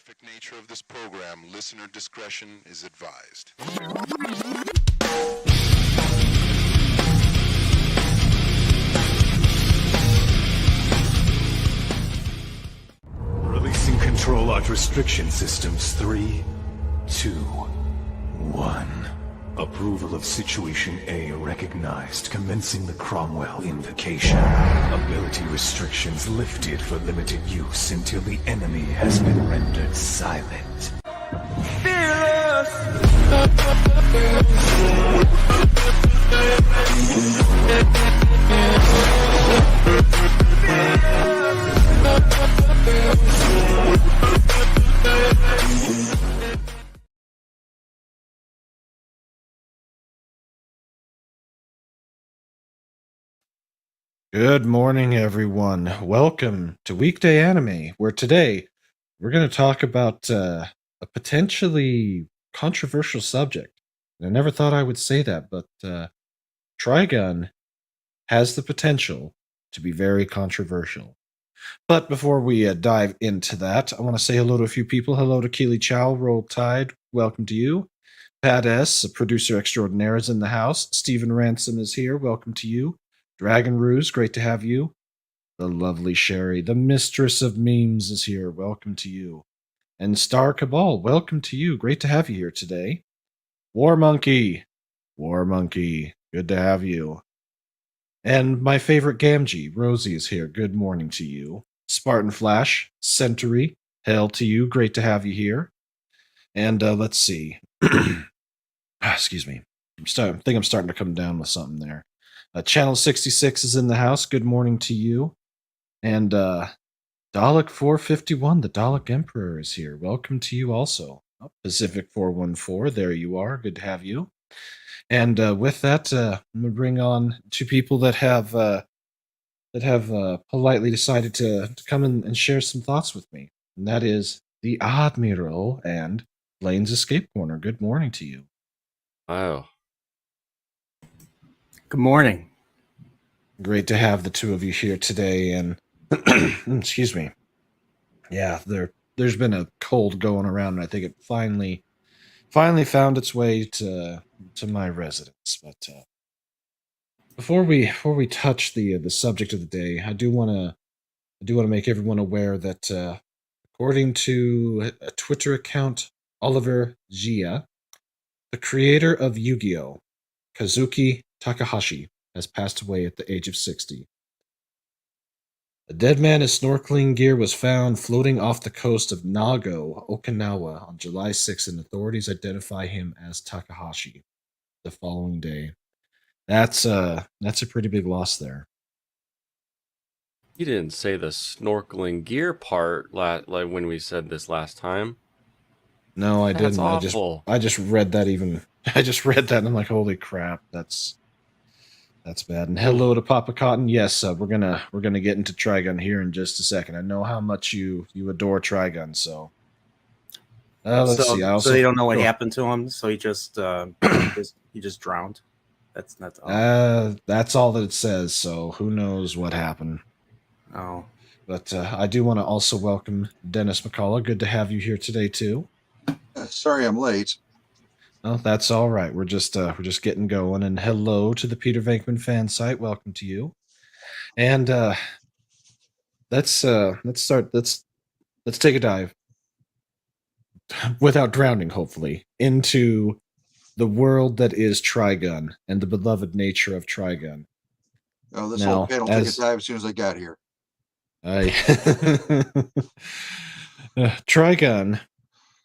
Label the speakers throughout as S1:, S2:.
S1: graphic nature of this program, listener discretion is advised.
S2: Releasing control arc restriction systems. 3, 2, 1. Approval of Situation A recognized, commencing the Cromwell invocation. Ability restrictions lifted for limited use until the enemy has been rendered silent. Fearless!
S3: Good morning, everyone. Welcome to Weekday Anime, where today we're going to talk about a potentially controversial subject. And I never thought I would say that, but Trigun has the potential to be very controversial. But before we dive into that, I want to say hello to a few people. Hello to Keely Chow, Roll Tide. Welcome to you. Pat S., a producer extraordinaire, is in the house. Stephen Ransom is here. Welcome to you. Dragon Ruse, great to have you. The lovely Sherry, the mistress of memes, is here. Welcome to you. And Star Cabal, welcome to you. Great to have you here today. War Monkey, good to have you. And my favorite Gamgee, Rosie, is here. Good morning to you. Spartan Flash, Century, hail to you. Great to have you here. And let's see. Excuse me. I think I'm starting to come down with something there. Channel 66 is in the house. Good morning to you. And Dalek 451, the Dalek Emperor, is here. Welcome to you also. Oh, Pacific 414, there you are. Good to have you. And with that, I'm going to bring on two people that have politely decided to come in and share some thoughts with me. And that is the Admiral and Blaine's Escape Corner. Good morning to you.
S4: Wow.
S5: Good morning.
S3: Great to have the two of you here today. And excuse me. Yeah, there's been a cold going around, and I think it finally found its way to my residence. But before we touch the subject of the day, I do want to make everyone aware that according to a Twitter account, Oliver Gia, the creator of Yu-Gi-Oh!, Kazuki Takahashi, has passed away at the age of 60. A dead man in snorkeling gear was found floating off the coast of Nago, Okinawa, on July 6, and authorities identify him as Takahashi the following day. That's a pretty big loss there.
S4: You didn't say the snorkeling gear part like when we said this last time.
S3: No, I
S4: That's
S3: didn't.
S4: awful.
S3: I just read that I just read that and I'm like, holy crap, that's bad. And hello to Papa Cotton. Yes, we're gonna get into Trigun here in just a second. I know how much you adore Trigun, so let's see.
S5: So they don't know what happened to him. So he just he just drowned. That's all.
S3: That's all that it says. So who knows what happened?
S5: Oh,
S3: but I do want to also welcome Dennis McCullough. Good to have you here today too.
S6: Sorry, I'm late.
S3: Oh, that's all right. We're just getting going. And hello to the Peter Venkman fan site. Welcome to you. And let's start. Let's take a dive without drowning, hopefully, into the world that is Trigun and the beloved nature of Trigun.
S6: Oh, this whole panel took a dive as soon as I got here.
S3: Trigun,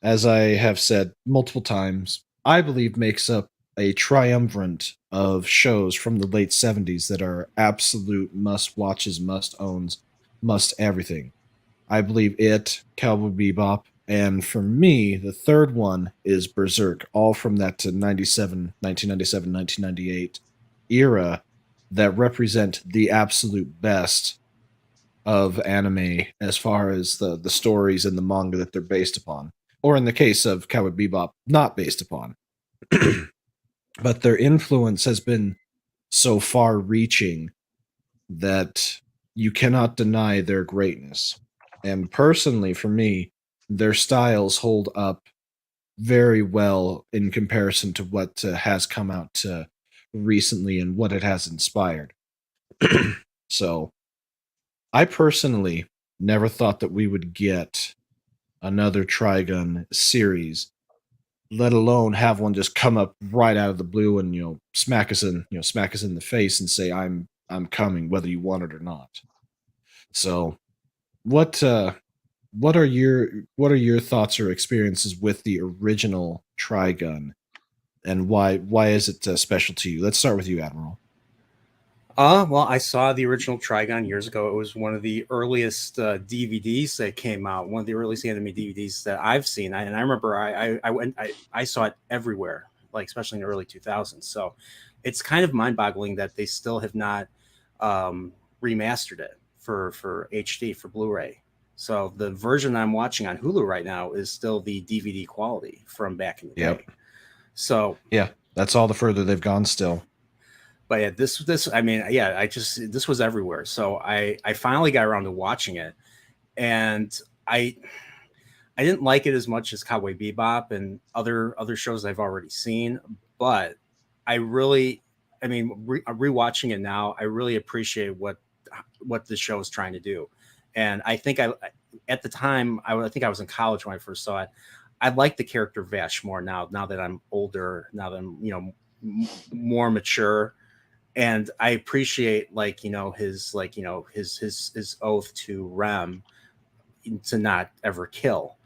S3: as I have said multiple times, I believe makes up a triumvirate of shows from the late 70s that are absolute must-watches, must-owns, must-everything. I believe it, Cowboy Bebop, and for me, the third one is Berserk, all from that 1997, 1998 era that represent the absolute best of anime as far as the stories and the manga that they're based upon. Or in the case of Cowboy Bebop, not based upon. But their influence has been so far-reaching that you cannot deny their greatness. And personally, for me, their styles hold up very well in comparison to what has come out recently and what it has inspired. So, I personally never thought that we would get another Trigun series, let alone have one just come up right out of the blue and smack us in the face and say I'm coming whether you want it or not. So, what what are your thoughts or experiences with the original Trigun, and why is it special to you? Let's start with you, Admiral.
S5: Well, I saw the original Trigun years ago. It was one of the earliest DVDs that came out. One of the earliest anime DVDs that I've seen. And I remember I saw it everywhere, like especially in the early 2000s. So it's kind of mind-boggling that they still have not remastered it for HD, for Blu-ray. So the version I'm watching on Hulu right now is still the DVD quality from back in the day. So
S3: yeah, that's all the further they've gone still.
S5: But yeah, this I mean, yeah, this was everywhere. So I finally got around to watching it, and I didn't like it as much as Cowboy Bebop and other shows I've already seen, but rewatching it now, I really appreciate what the show is trying to do. And I think at the time, I think I was in college when I first saw it. I like the character Vash more now that I'm older, now that I'm more mature. And I appreciate his oath to Rem to not ever kill,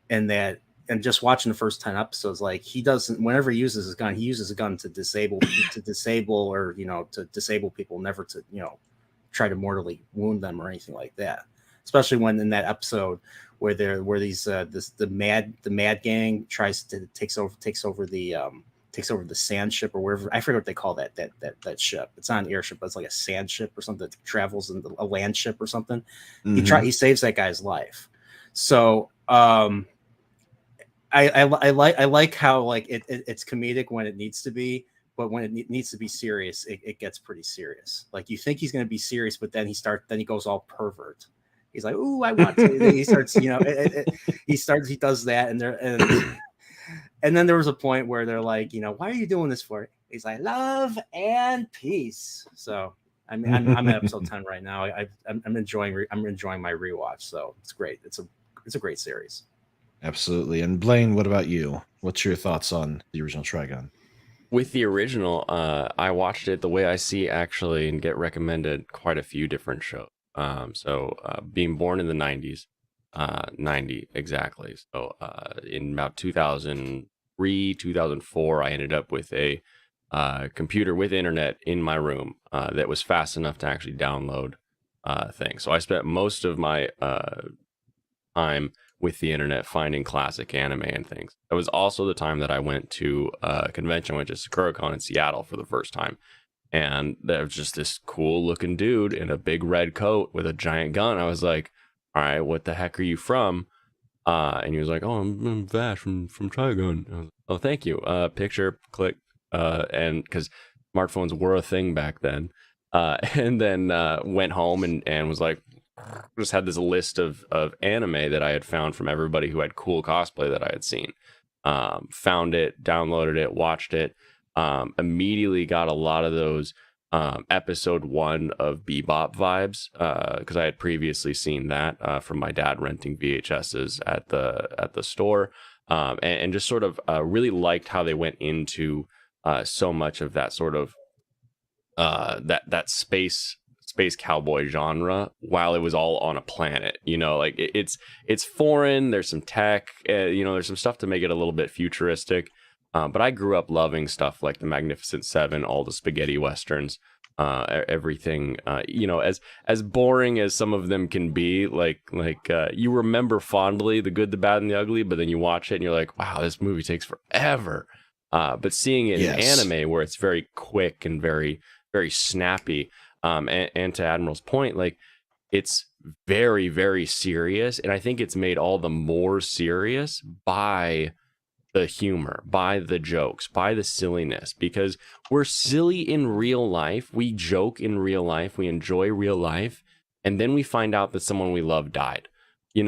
S5: and just watching the first 10 episodes, like he doesn't, whenever he uses his gun, he uses a gun to disable or to disable people, never to try to mortally wound them or anything like that. Especially when in that episode where the mad gang takes over the sand ship or wherever, I forget what they call that ship. It's not an airship, but it's like a sand ship or something that travels in a land ship or something. Mm-hmm. He saves that guy's life. So I like how it's comedic when it needs to be, but when it needs to be serious, it gets pretty serious. Like you think he's going to be serious, but then he goes all pervert. He's like, "Ooh, I want to." He starts, he does that, and then there was a point where they're like, "Why are you doing this for?" He's like, "Love and peace." So I mean, I'm at episode 10 right now. I'm enjoying my rewatch. So it's great. It's a great series.
S3: Absolutely. And Blaine, what about you? What's your thoughts on the original Trigun?
S4: With the original, I watched it the way I see actually and get recommended quite a few different shows. Being born in the 90s, 90 exactly. So in about 2003, 2004, I ended up with a computer with internet in my room that was fast enough to actually download things. So I spent most of my time with the internet finding classic anime and things. It was also the time that I went to a convention, went to SakuraCon in Seattle for the first time. And there was just this cool looking dude in a big red coat with a giant gun. I was like, all right, what the heck are you from? And he was like, oh, I'm Vash from Trigun. I was like, oh, thank you. Picture, click. And because smartphones were a thing back then. And then went home and was like, just had this list of anime that I had found from everybody who had cool cosplay that I had seen. Found it, downloaded it, watched it. Immediately got a lot of those episode 1 of Bebop vibes because I had previously seen that from my dad renting VHSs at the store, and just sort of really liked how they went into so much of that sort of that space cowboy genre while it was all on a planet. Like it's foreign. There's some tech. There's some stuff to make it a little bit futuristic. But I grew up loving stuff like the Magnificent Seven, all the spaghetti westerns, everything. As boring as some of them can be, like you remember fondly the good, the bad, and the ugly, but then you watch it and you're like, wow, this movie takes forever. But seeing it in anime where it's very quick and very, very snappy, and to Admiral's point, like it's very, very serious, and I think it's made all the more serious by the humor, by the jokes, by the silliness, because we're silly in real life. We joke in real life. We enjoy real life. And then we find out that someone we love died. You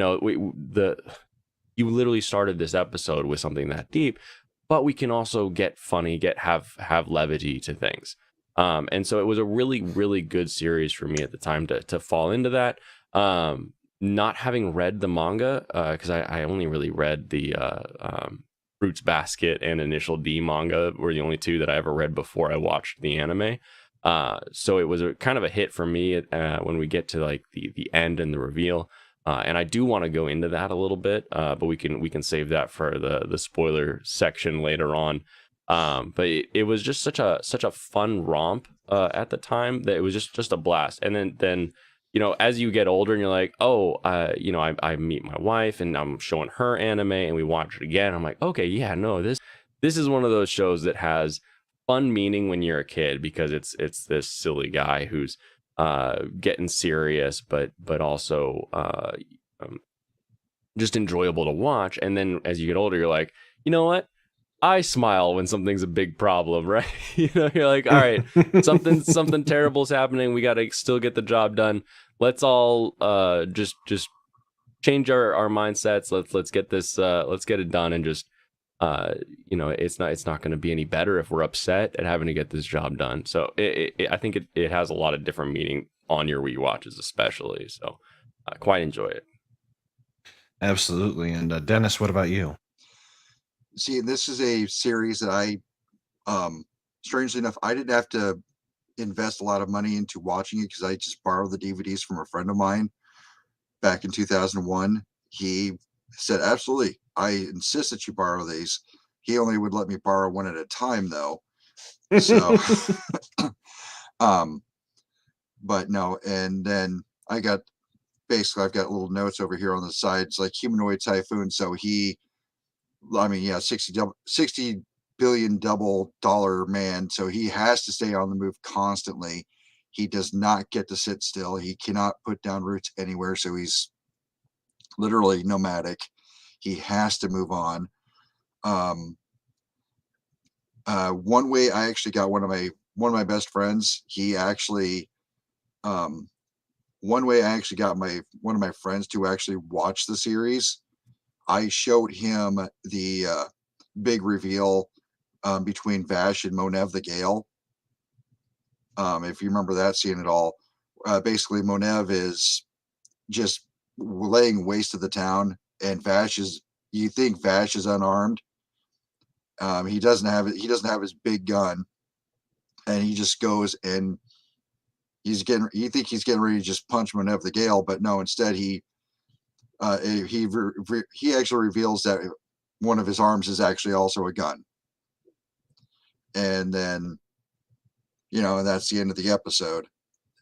S4: you literally started this episode with something that deep, but we can also get funny, have levity to things. And so it was a really, really good series for me at the time to fall into that. Not having read the manga, because I only really read the Fruits Basket and Initial D manga were the only two that I ever read before I watched the anime. So it was a kind of a hit for me when we get to like the end and the reveal. And I do want to go into that a little bit, but we can save that for the spoiler section later on. But it was just such a fun romp at the time that it was just a blast. And then as you get older and you're like, oh, I meet my wife and I'm showing her anime and we watch it again. I'm like, okay, yeah, no, this is one of those shows that has fun meaning when you're a kid, because it's this silly guy who's getting serious, but also just enjoyable to watch. And then as you get older, you're like, you know what? I smile when something's a big problem, right? You're like, all right, something terrible is happening. We got to still get the job done. Let's all just change our mindsets. Let's get this. Let's get it done, and just it's not going to be any better if we're upset at having to get this job done. So I think it has a lot of different meaning on your rewatches, especially. So quite enjoy it.
S3: Absolutely. And Dennis, what about you?
S6: See, this is a series that I, strangely enough, I didn't have to invest a lot of money into watching it because I just borrowed the DVDs from a friend of mine back in 2001. He said, absolutely, I insist that you borrow these. He only would let me borrow one at a time, though. So, but no, and then I've got little notes over here on the sides, like Humanoid Typhoon. So $60 billion double dollar man. So he has to stay on the move constantly. He does not get to sit still. He cannot put down roots anywhere. So he's literally nomadic. He has to move on. One way I actually got one of my best friends. He actually, one way I actually got one of my friends to actually watch the series. I showed him the big reveal between Vash and Monev the Gale. If you remember that scene at all, basically Monev is just laying waste to the town, and you think Vash is unarmed. He doesn't have his big gun, and he just goes and you think he's getting ready to just punch Monev the Gale, but no, instead he actually reveals that one of his arms is actually also a gun. And then, and that's the end of the episode.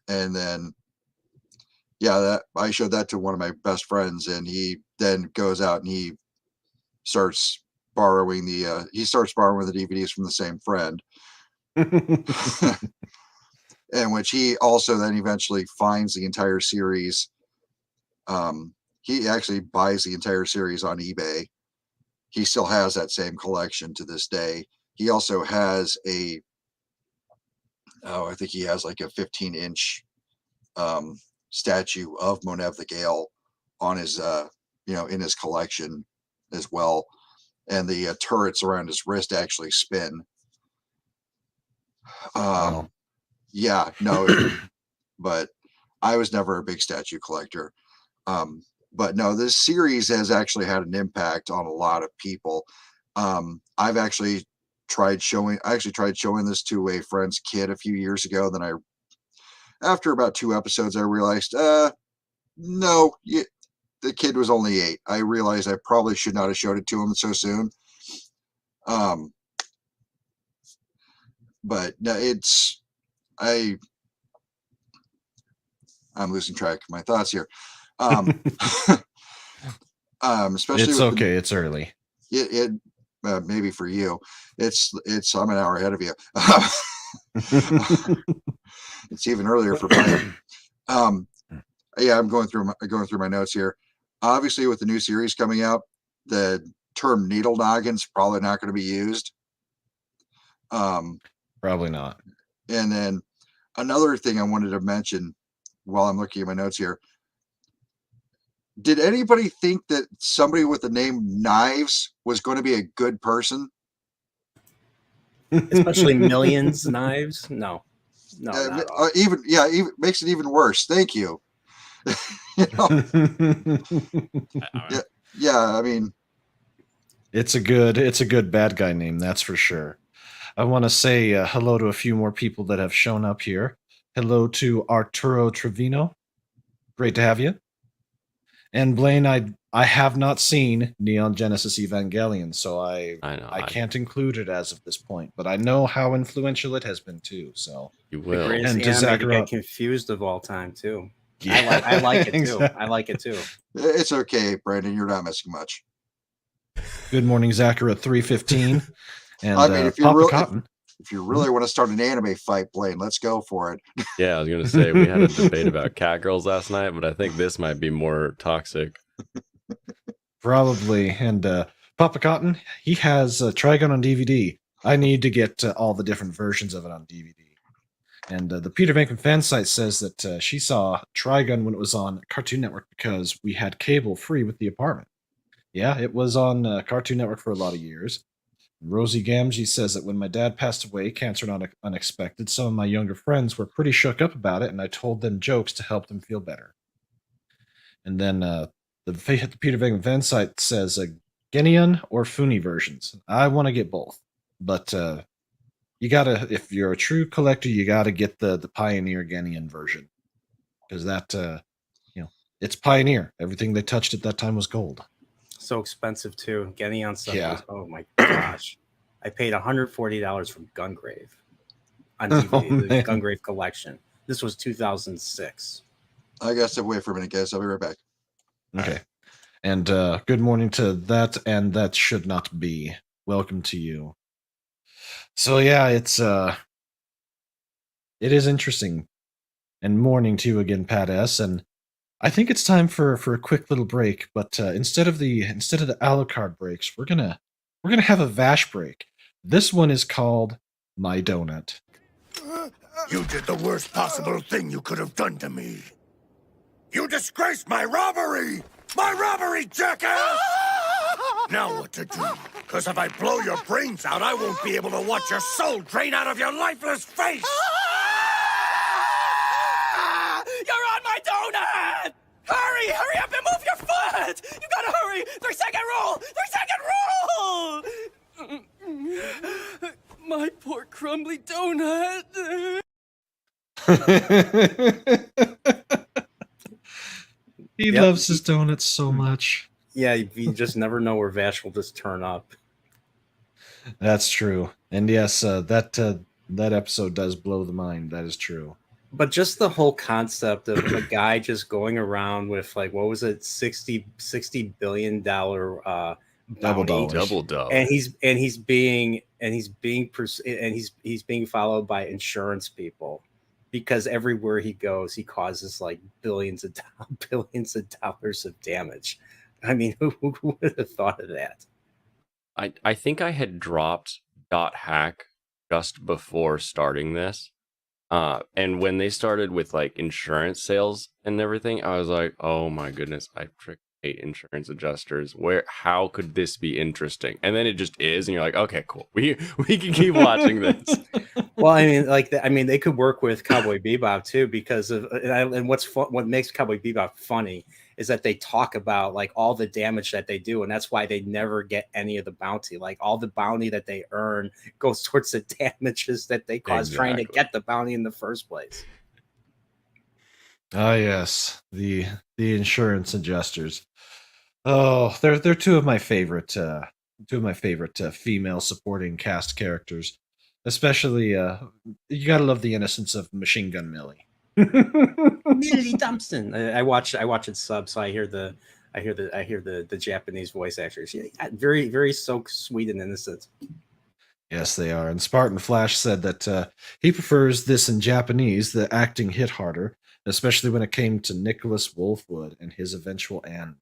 S6: And then, I showed that to one of my best friends, and he then goes out and he starts borrowing the DVDs from the same friend. And which he also then eventually finds the entire series. He actually buys the entire series on eBay. He still has that same collection to this day. He also has I think he has like a 15-inch statue of Monev the Gale on his, in his collection as well. And the turrets around his wrist actually spin.
S3: Wow.
S6: Yeah, no, but I was never a big statue collector. But no, this series has actually had an impact on a lot of people. I've actually tried showing this to a friend's kid a few years ago. Then after about 2 episodes, I realized, no, the kid was only 8. I realized I probably should not have showed it to him so soon. But no, I'm losing track of my thoughts here. Especially
S3: it's okay. It's early.
S6: It maybe for you, I'm an hour ahead of you. It's even earlier for me. I'm going through my notes here. Obviously, with the new series coming out, the term needle noggin's probably not going to be used.
S3: Probably not.
S6: And then another thing I wanted to mention while I'm looking at my notes here, Did anybody think that somebody with the name Knives was going to be a good person?
S5: Especially Millions Knives. No, not at all.
S6: Even makes it even worse. Thank you. You know, yeah. I mean,
S3: it's a good bad guy name, that's for sure. I want to say hello to a few more people that have shown up here. Hello to Arturo Trevino. Great to have you. And Blaine, I have not seen Neon Genesis Evangelion, so I can't include it as of this point. But I know how influential it has been too. So
S4: You
S5: The
S4: will.
S5: greatest
S3: And to
S5: anime to
S3: Zachary-
S5: get confused of all time too.
S3: yeah,
S5: I like it too.
S3: exactly.
S5: I like it too.
S6: it's okay, Brandon. You're not missing much.
S3: Good morning, Zachary at 3:15. And
S6: I mean, if
S3: Papa
S6: you
S3: Cotton.
S6: if you really want to start an anime fight, Blaine, let's go for it.
S4: Yeah, I was gonna say we had a debate about cat girls last night, but I think this might be more toxic.
S3: Probably. And Papa Cotton, he has Trigun on DVD. I need to get all the different versions of it on DVD. And the Peter Venkman fan site says that she saw Trigun when it was on Cartoon Network because we had cable free with the apartment. Yeah, it was on Cartoon Network for a lot of years. Rosie Gamgee says that when my dad passed away, cancer not unexpected, some of my younger friends were pretty shook up about it, and I told them jokes to help them feel better. And then the Peter Venkman fan site says Genion or Funi versions. I want to get both, but you gotta, if you're a true collector, you gotta get the Pioneer Genion version because that it's Pioneer. Everything they touched at that time was gold.
S5: So expensive too. Getting on stuff.
S3: Yeah.
S5: Oh my gosh. I paid $140 from Gungrave on
S3: Oh,
S5: DVD, the
S3: man.
S5: Gungrave collection. This was 2006.
S6: I gotta step away for a minute, guys. I'll be right back.
S3: Okay. And good morning to that, and that should not be. Welcome to you. So yeah, it is interesting. And morning to you again, Pat S. And I think it's time for a quick little break. But instead of the Alucard breaks, we're gonna have a Vash break. This one is called My Donut.
S7: You did the worst possible thing you could have done to me. You disgraced my robbery! My robbery, jackass! Now what to do? Because if I blow your brains out, I won't be able to watch your soul drain out of your lifeless face!
S8: You're on my donut! Hurry up and move your foot! You gotta hurry! 3-second rule! 3-second rule! My poor crumbly donut!
S3: He
S5: Yep.
S3: loves his donuts so much.
S5: Yeah, you just never know where Vash will just turn up.
S3: That's true. And yes, that episode does blow the mind. That is true.
S5: But just the whole concept of a guy just going around with like, what was it, $60 billion
S3: Double
S5: bounty,
S3: dollars.
S4: Double dog.
S5: and he's being followed by insurance people because everywhere he goes, he causes like billions of dollars of damage. I mean, who would have thought of that?
S4: I think I had dropped .hack just before starting this. And when they started with like insurance sales and everything, I was like, oh my goodness, I hate insurance adjusters. How could this be interesting? And then it just is, and you're like, okay, cool. We can keep watching this.
S5: Well, I mean, they could work with Cowboy Bebop too because of and what makes Cowboy Bebop funny is that they talk about like all the damage that they do, and that's why they never get any of the bounty. Like all the bounty that they earn goes towards the damages that they cause trying to get the bounty in the first place.
S3: Ah, yes, the insurance adjusters. Oh, they're two of my favorite female supporting cast characters. Especially, you gotta love the innocence of Machine Gun Millie.
S5: Millie Thompson. I watch it sub, so I hear the Japanese voice actors. Yeah, very very so sweet and innocent.
S3: Yes, they are. And Spartan Flash said that he prefers this in Japanese. The acting hit harder, especially when it came to Nicholas Wolfwood and his eventual end.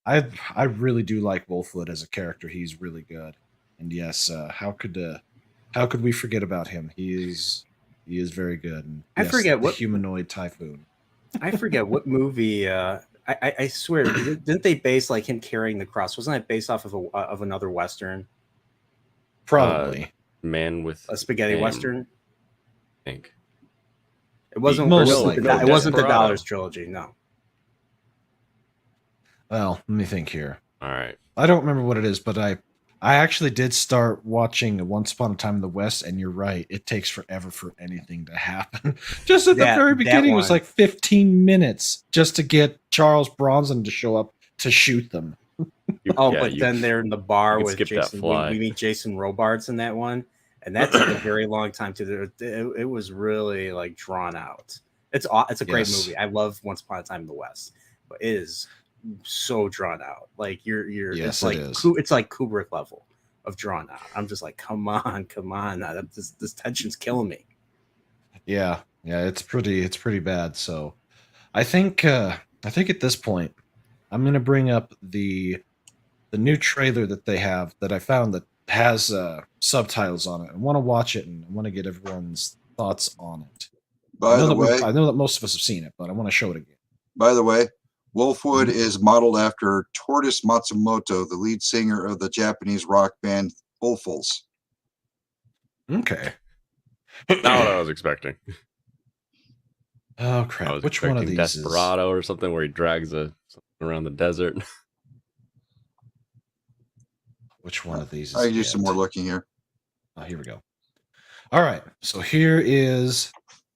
S3: I really do like Wolfwood as a character. He's really good. And yes, how could we forget about him? He is very good. And
S5: I
S3: yes,
S5: forget
S3: the
S5: what
S3: humanoid typhoon.
S5: I forget what movie I swear, didn't they base like him carrying the cross? Wasn't that based off of another Western?
S3: Probably.
S4: Man with
S5: A spaghetti
S4: Ham,
S5: Western?
S4: I think.
S5: It wasn't.
S3: Most
S5: It wasn't,
S3: likely.
S5: it wasn't the
S4: Desperado.
S5: Dollars trilogy. No.
S3: Well, let me think here.
S4: All right.
S3: I don't remember what it is, but I actually did start watching Once Upon a Time in the West, and you're right. It takes forever for anything to happen. Just at the
S5: That-
S3: very
S5: that
S3: beginning, it was
S5: one.
S3: like 15 minutes just to get Charles Bronson to show up to shoot them.
S5: Then they're in the bar
S4: you
S5: with
S4: skip that
S5: Jason.
S4: fly.
S5: We meet Jason Robards in that one, and that took a very long time to do. It was really like drawn out. It's a great
S3: Yes.
S5: movie. I love Once Upon a Time in the West, but it is so drawn out. Like you're
S3: Yes,
S5: it's like
S3: it is.
S5: It's like Kubrick level of drawn out. I'm just like, come on. This tension's killing me.
S3: Yeah, it's pretty bad. So, I think at this point, I'm gonna bring up the new trailer that they have that I found that has subtitles on it. I want to watch it and I want to get everyone's thoughts on it.
S6: By the way,
S3: I know that most of us have seen it, but I want to show it again.
S6: by the way, Wolfwood is modeled after Tortoise Matsumoto, the lead singer of the Japanese rock band Wolfels.
S3: Okay.
S4: Not what I was expecting.
S3: Oh
S4: I
S3: crap!
S4: was
S3: Which one of
S4: expecting
S3: these
S4: Desperado or something where he drags something around the desert.
S3: Which one of these?
S6: I
S3: Is
S6: can do some
S3: it?
S6: more looking here.
S3: Oh, here we go. All right. So here is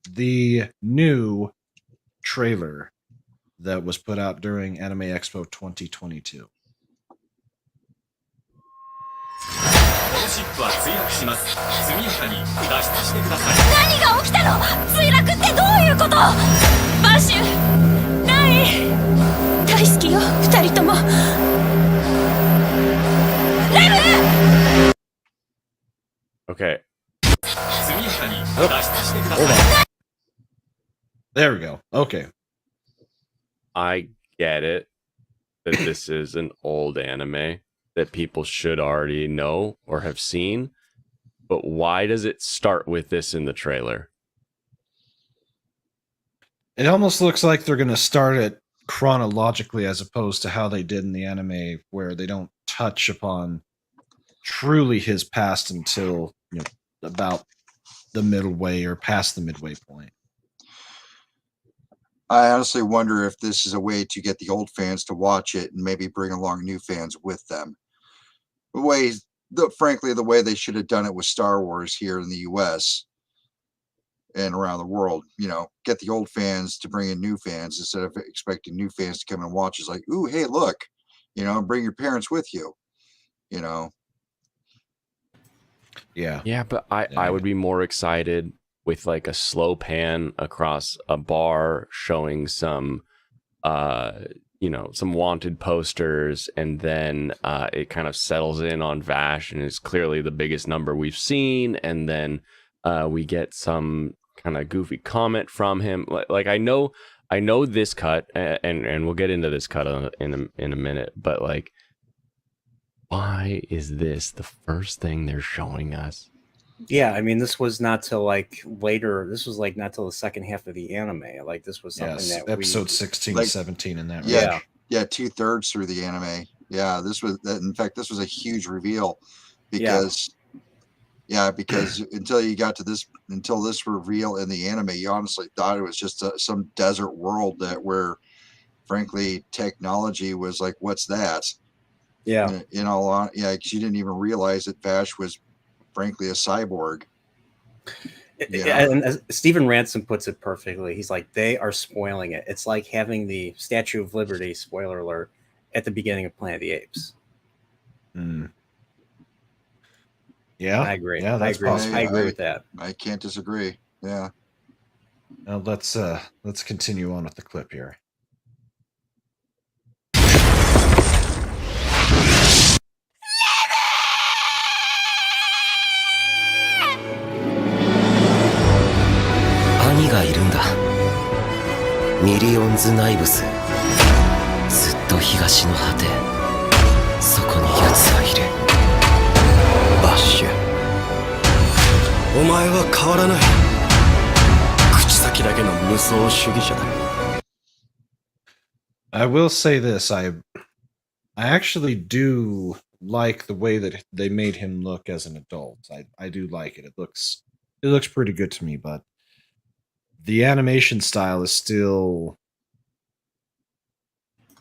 S3: the new trailer that was put out during Anime Expo 2022.
S8: シップは墜落します。速やかに脱出してください。
S9: 何が起きたの？墜落ってどういうこと？バッシュ、ライン、大好きよ、二人とも。レム！
S4: Okay.
S8: 速やかに脱出してください。
S3: There we go. Okay.
S4: I get it that this is an old anime that people should already know or have seen, but why does it start with this in the trailer?
S3: It almost looks like they're going to start it chronologically as opposed to how they did in the anime, where they don't touch upon truly his past until about the middle way or past the midway point.
S6: I honestly wonder if this is a way to get the old fans to watch it and maybe bring along new fans with them. Frankly, the way they should have done it with Star Wars here in the US and around the world, get the old fans to bring in new fans instead of expecting new fans to come and watch. It's like, ooh, hey, look, bring your parents with you,
S3: Yeah.
S4: Yeah, but I would be more excited with like a slow pan across a bar showing some some wanted posters, and then it kind of settles in on Vash and is clearly the biggest number we've seen, and then we get some kind of goofy comment from him. Like I know this cut, and we'll get into this cut in a minute, but like, why is this the first thing they're showing us?
S5: Yeah, I mean, this was not till like later. This was like not till the second half of the anime. Like this was something
S3: Yes,
S5: that
S3: episode 16, 17 in that.
S6: Yeah,
S3: range.
S6: yeah, 2/3 through the anime. Yeah, in fact, this was a huge reveal because until you got to until this reveal in the anime, you honestly thought it was just some desert world where, frankly, technology was like, what's that?
S5: Yeah,
S6: because you didn't even realize that Vash was, frankly, a cyborg.
S5: And as Stephen Ransom puts it perfectly, he's like, they are spoiling it. It's like having the Statue of Liberty, spoiler alert, at the beginning of Planet of the Apes.
S3: Yeah,
S5: I agree.
S3: Yeah, that's possible.
S5: I agree with that.
S6: I can't disagree. Yeah.
S3: Now let's continue on with the clip here.
S10: 兄がいるんだ。ミリオンズ・ナイブス。ずっと東の果て。そこに奴がいる。バッシュ。お前は変わらない。口先だけの無双主義者だ。
S3: I will say this: I actually do like the way that they made him look as an adult. I do like it. It looks pretty good to me, but the animation style is still,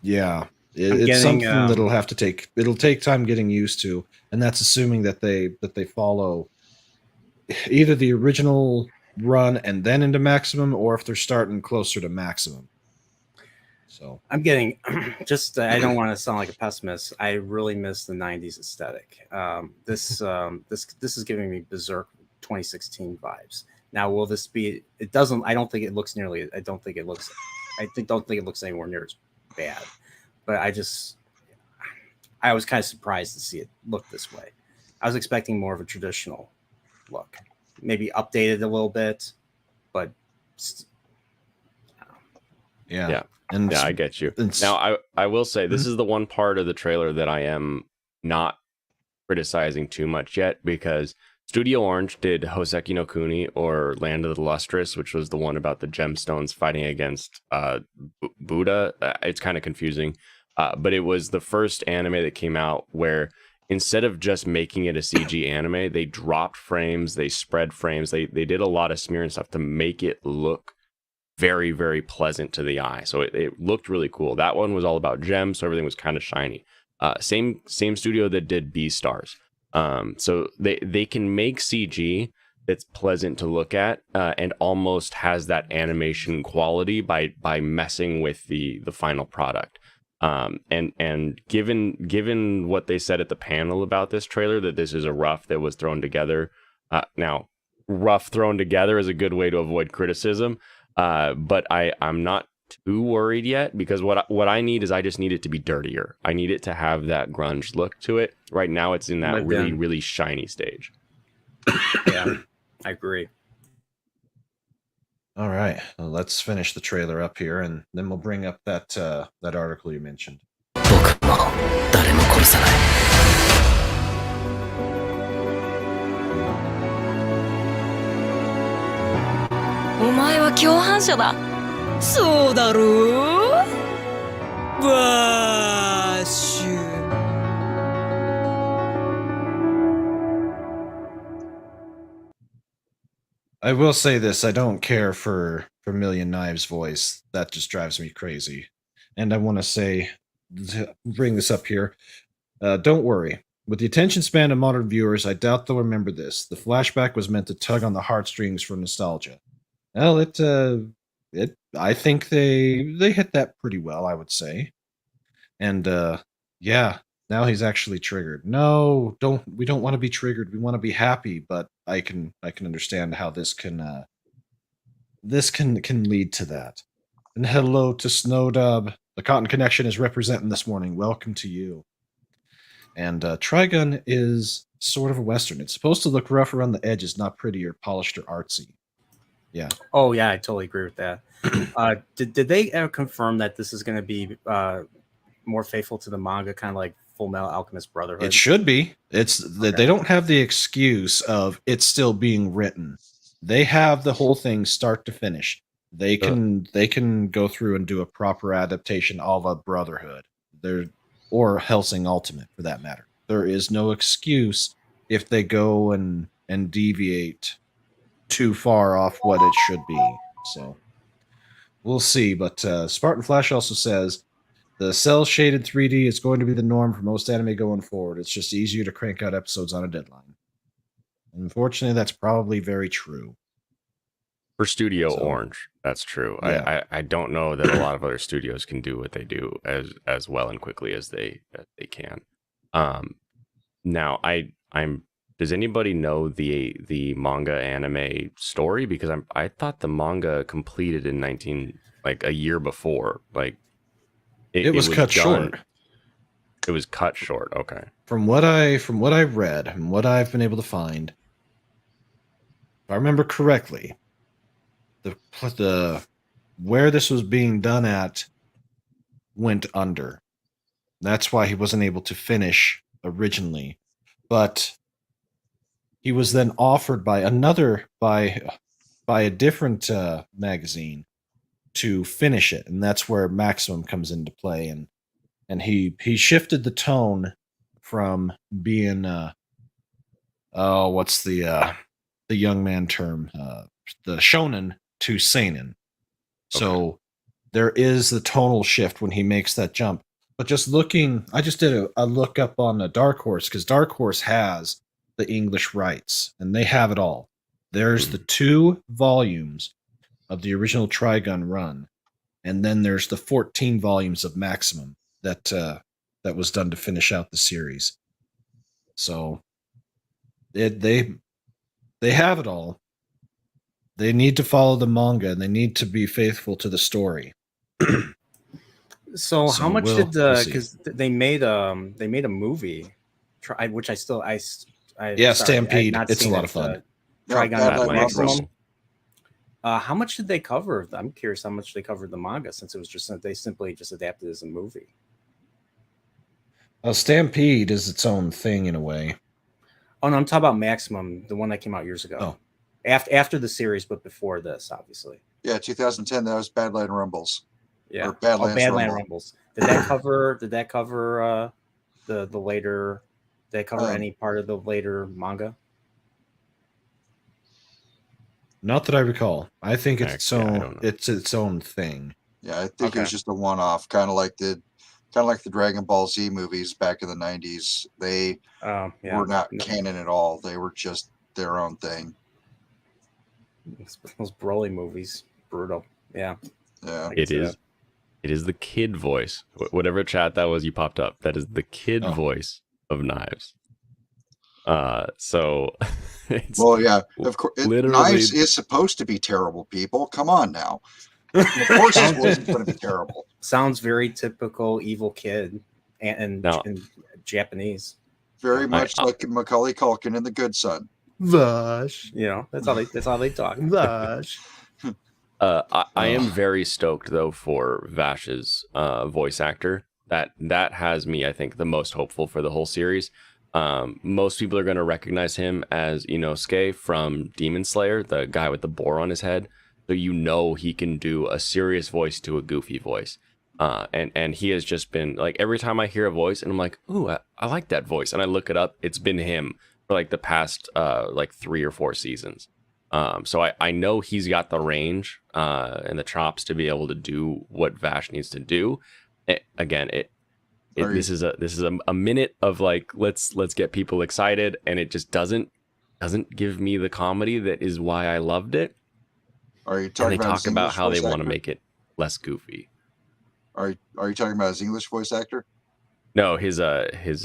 S3: yeah,
S5: I'm
S3: it's
S5: getting
S3: something that'll have to it'll take time getting used to, and that's assuming that they follow either the original run and then into maximum, or if they're starting closer to maximum. So
S5: I'm getting just I don't want to sound like a pessimist. I really miss the 90s aesthetic. This is giving me Berserk 2016 vibes. Now, will this be it doesn't I don't think it looks nearly I don't think it looks don't think it looks anywhere near as bad. But I was kind of surprised to see it look this way. I was expecting more of a traditional look. Maybe updated a little bit, but
S3: yeah.
S4: And yeah, I get you. Now, I will say this is the one part of the trailer that I am not criticizing too much yet, because Studio Orange did Hoseki no Kuni, or Land of the Lustrous, which was the one about the gemstones fighting against Buddha. It's kind of confusing, but it was the first anime that came out where instead of just making it a CG anime, they dropped frames, they spread frames, they did a lot of smear and stuff to make it look very, very pleasant to the eye. So it looked really cool. That one was all about gems, so everything was kind of shiny. Same studio that did Beastars. So they can make CG that's pleasant to look at, and almost has that animation quality by messing with the final product. And given what they said at the panel about this trailer, that this is a rough that was thrown together. Now, rough thrown together is a good way to avoid criticism. But I'm not too worried yet, because what I need is I just need it to be dirtier. I need it to have that grunge look to it. Right now, it's in that really shiny stage.
S5: Yeah, I agree.
S3: All right, well, let's finish the trailer up here, and then we'll bring up that article you mentioned.
S10: 僕も誰も殺さない。
S9: お前は共犯者だ。そうだろう？バッシュ。
S3: I will say this: I don't care for Million Knives' voice. That just drives me crazy. And I want to say, bring this up here. Don't worry. With the attention span of modern viewers, I doubt they'll remember this. The flashback was meant to tug on the heartstrings for nostalgia. Well, I think they hit that pretty well, I would say. And yeah, now he's actually triggered. No, we don't want to be triggered. We want to be happy, but I can understand how this can lead to that. And hello to Snowdub. The Cotton Connection is representing this morning. Welcome to you. And Trigun is sort of a Western. It's supposed to look rough around the edges, not pretty or polished or artsy. Yeah.
S5: Oh yeah, I totally agree with that. Did they ever confirm that this is going to be more faithful to the manga, kind of like Full Metal Alchemist Brotherhood?
S3: It should be. It's that they don't have the excuse of it's still being written. They have the whole thing start to finish. They can go through and do a proper adaptation of a Brotherhood. Or Hellsing Ultimate, for that matter. There is no excuse if they go and deviate too far off what it should be. So we'll see. But Spartan Flash also says the cell shaded 3D is going to be the norm for most anime going forward. It's just easier to crank out episodes on a deadline. Unfortunately, that's probably very true.
S4: For Studio Orange, that's true. Yeah. I don't know that a lot of other studios can do what they do as well and quickly as they can. Now I'm does anybody know the manga anime story? Because I thought the manga completed in a year before. Like
S3: it was cut short.
S4: It was cut short. Okay.
S3: From what I've read and what I've been able to find, if I remember correctly, the where this was being done at went under. That's why he wasn't able to finish originally. But he was then offered by a different magazine to finish it, and that's where Maximum comes into play, and he shifted the tone from being what's the young man term, the shonen to seinen. So there is the tonal shift when he makes that jump. But just looking, I just did a look up on the Dark Horse, because Dark Horse has the English rights, and they have it all. There's the 2 volumes of the original Trigun run, and then there's the 14 volumes of Maximum that was done to finish out the series. So they have it all. They need to follow the manga, and they need to be faithful to the story.
S5: So how much
S3: we'll
S5: did
S3: see.
S5: because they made a movie, which I
S3: Yeah, Stampede. It's a lot of fun.
S5: Trigun
S6: Bad Light
S5: Maximum. How much did they cover? I'm curious how much they covered the manga, since it was just they simply just adapted as a movie.
S3: Stampede is its own thing in a way.
S5: Oh no, I'm talking about Maximum, the one that came out years ago.
S3: Oh.
S5: After the series, but before this, obviously.
S6: Yeah, 2010. That was Badland Rumbles.
S5: Yeah,
S6: Or Badlands
S5: Badland
S6: Rumble.
S5: Rumbles. Did that cover? Did that cover the later? Did that cover any part of the later manga?
S3: Not that I recall. I think it's
S4: Actually, I don't know.
S3: it's its own thing.
S6: Yeah, I think it
S5: Okay.
S6: was just a one-off, kind of like the Dragon Ball Z movies back in the 90s. They
S5: Yeah.
S6: were not canon at all. They were just their own thing.
S5: Those Broly movies, brutal. Yeah,
S6: Yeah.
S4: It is the kid voice. Whatever chat that was you popped up, that is the kid voice of Knives. So it's
S6: Well, yeah, of course.
S4: literally-
S6: Knives is supposed to be terrible, people. Come on now. Of course, his voice is going to be terrible.
S5: sounds very typical evil kid, and
S4: No.
S5: Japanese.
S6: Very much like Macaulay Culkin in The Good Son.
S3: Vash.
S5: You know, that's how they talk.
S3: Vash.
S4: I am very stoked though for Vash's voice actor. That has me, I think, the most hopeful for the whole series. Most people are going to recognize him as Inosuke from Demon Slayer, the guy with the boar on his head. So he can do a serious voice to a goofy voice. And he has just been like, every time I hear a voice and I'm like, ooh, I like that voice, and I look it up, it's been him for like the past 3 or 4 seasons. So I know he's got the range and the chops to be able to do what Vash needs to do. This is a minute of like let's get people excited, and it just doesn't give me the comedy that is why I loved it.
S6: Are you
S4: And
S6: talking
S4: they
S6: about
S4: talk
S6: his
S4: about
S6: English
S4: how they
S6: voice
S4: want to
S6: actor?
S4: make it less goofy.
S6: Are you talking about his English voice actor?
S4: No, his Japanese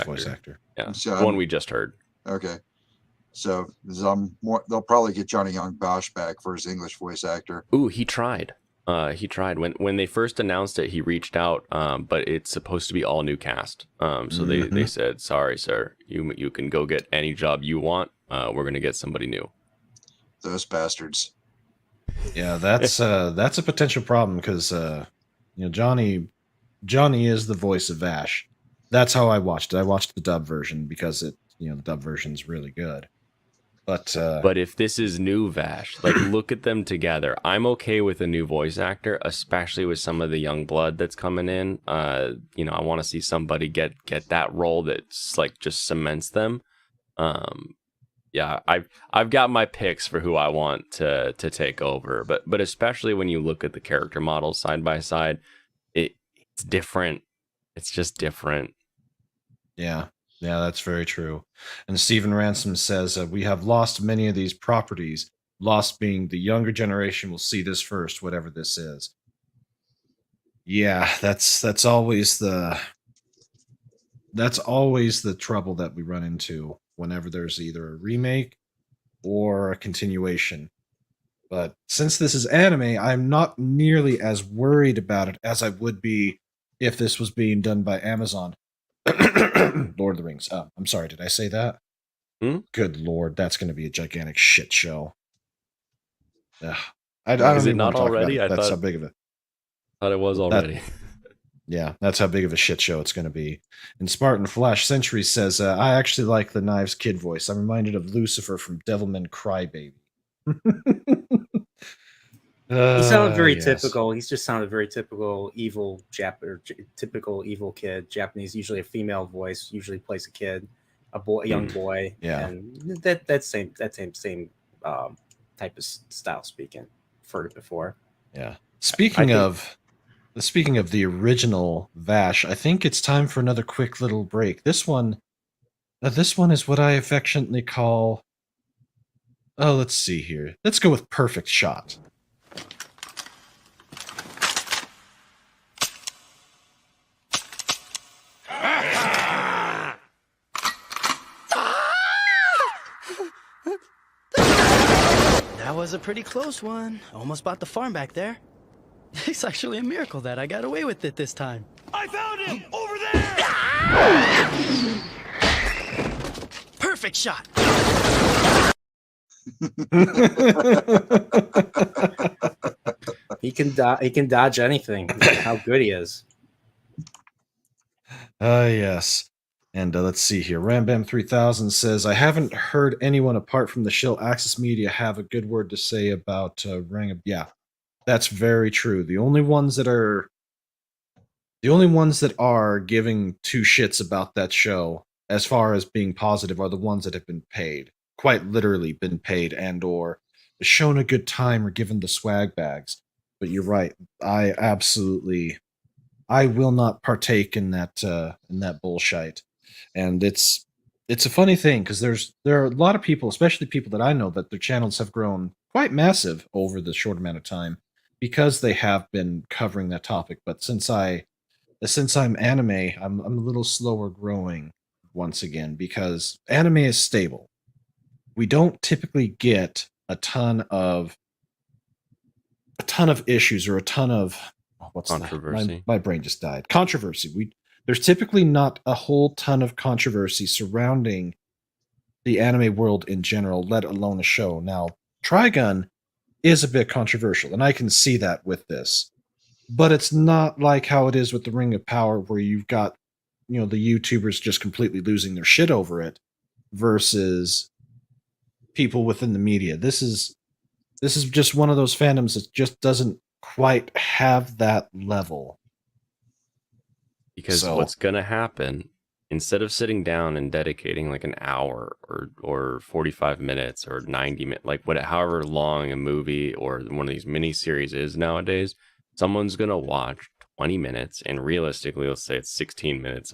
S4: voice actor. Yeah,
S6: So,
S4: the one we just heard.
S6: Okay. So they'll probably get Johnny Young Bosch back for his English voice actor.
S4: Ooh, he tried. He tried when they first announced it. He reached out, but it's supposed to be all new cast. So they said, "Sorry, sir, you can go get any job you want. We're gonna get somebody new."
S6: Those bastards.
S3: Yeah, that's a potential problem because Johnny is the voice of Vash. That's how I watched it. I watched the dub version because the dub version's really good. But
S4: if this is new Vash, like look at them together. I'm okay with a new voice actor, especially with some of the young blood that's coming in. I want to see somebody get that role that's like just cements them. Yeah, I've got my picks for who I want to take over, but especially when you look at the character models side by side, it's different. It's just different.
S3: Yeah, that's very true. And Stephen Ransom says we have lost many of these properties. Lost being the younger generation will see this first, whatever this is. Yeah, that's always the trouble that we run into whenever there's either a remake or a continuation. But since this is anime, I'm not nearly as worried about it as I would be if this was being done by Amazon. Lord of the Rings. I'm sorry, did I say that? Good Lord, that's going to be a gigantic shit show. I don't
S4: Is it
S3: even
S4: not
S3: want to talk
S4: already?
S3: about it.
S4: I
S3: That's
S4: thought-
S3: how big of it.
S4: Thought it was already.
S3: Yeah, that's how big of a shit show it's going to be. And Spartan Flash Century says, I actually like the Knives Kid voice. I'm reminded of Lucifer from Devilman Crybaby.
S5: He sounded very
S3: Yes.
S5: typical. He's just sounded very typical evil typical evil kid. Japanese, usually a female voice, usually plays a kid, a young boy.
S3: Yeah.
S5: And that same type of style speaking. I've heard it before.
S3: Yeah. Speaking of the original Vash, I think it's time for another quick little break. This one is what I affectionately call. Oh, let's see here. Let's go with Perfect Shot.
S8: That was a pretty close one. Almost bought the farm back there. It's actually a miracle that I got away with it this time.
S7: I found him! Over there!
S8: Perfect shot.
S5: He can dodge anything. How good he is.
S3: Yes. And let's see here. Rambam 3000 says, I haven't heard anyone apart from the shill Axis Media have a good word to say about Rang. Yeah, that's very true. The only ones that are giving two shits about that show, as far as being positive, are the ones that have been paid. Quite literally been paid and or shown a good time or given the swag bags. But you're right. I will not partake in that bullshit. And it's a funny thing because there are a lot of people, especially people that I know, that their channels have grown quite massive over the short amount of time because they have been covering that topic. But since I'm anime, I'm a little slower growing once again because anime is stable. We don't typically get a ton of issues or a ton of
S4: controversy.
S3: My brain just died. Controversy. There's typically not a whole ton of controversy surrounding the anime world in general, let alone a show. Now, Trigun is a bit controversial, and I can see that with this. But it's not like how it is with the Ring of Power, where you've got, the YouTubers just completely losing their shit over it, versus people within the media. This is just one of those fandoms that just doesn't quite have that level.
S4: Because what's going to happen, instead of sitting down and dedicating like an hour or 45 minutes or 90 minutes, like however long a movie or one of these mini series is nowadays, someone's going to watch 20 minutes and realistically, let's say it's 16 minutes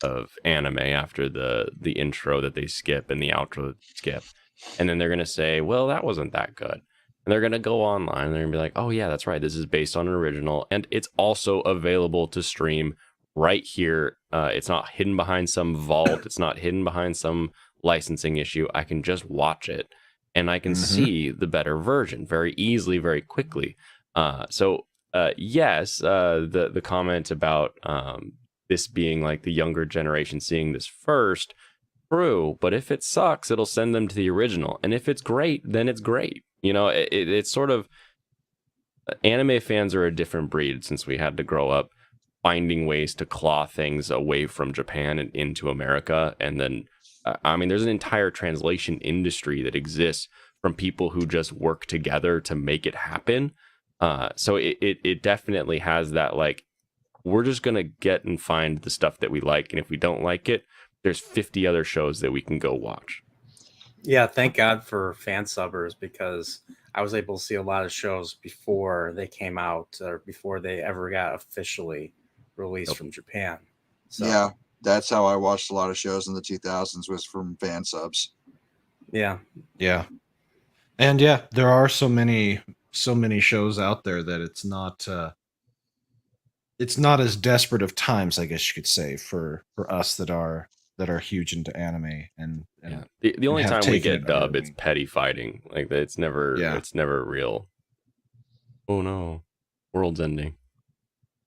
S4: of anime after the intro that they skip and the outro that they skip. And then they're going to say, well, that wasn't that good. And they're going to go online and they're going to be like, oh yeah, that's right. This is based on an original. And it's also available to stream right here. It's not hidden behind some vault. It's not hidden behind some licensing issue. I can just watch it and I can see the better version very easily, very quickly. Yes, the comment about this being like the younger generation seeing this first, true. But if it sucks, it'll send them to the original. And if it's great, then it's great. It's sort of, anime fans are a different breed since we had to grow up finding ways to claw things away from Japan and into America. And then, there's an entire translation industry that exists from people who just work together to make it happen. So it definitely has that, like, we're just going to get and find the stuff that we like. And if we don't like it, there's 50 other shows that we can go watch.
S5: Yeah, thank God for fan subbers, because I was able to see a lot of shows before they came out or before they ever got officially released from Japan. So,
S6: yeah, that's how I watched a lot of shows in the 2000s, was from fan subs.
S5: Yeah.
S3: And yeah, there are so many shows out there that it's not as desperate of times, I guess you could say, for us that are huge into anime. And
S4: yeah. The only time we get dub, it's petty fighting. Like, it's never real. Oh no, world's ending.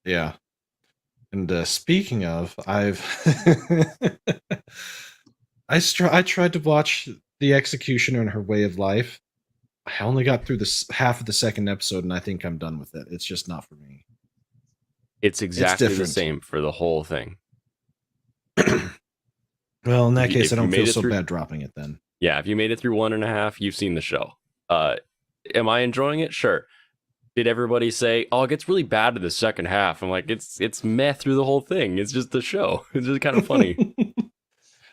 S3: Yeah. And speaking of, I tried to watch The Executioner and Her Way of Life. I only got through this half of the second episode, and I think I'm done with it. It's just not for me.
S4: It's exactly the same for the whole thing.
S3: Well, in that case, I don't feel so bad dropping it then.
S4: Yeah, if you made it through 1.5, you've seen the show. Am I enjoying it? Sure. did everybody say, "Oh, it gets really bad in the second half"? I'm like, it's meh through the whole thing. It's just the show. It's just kind of funny.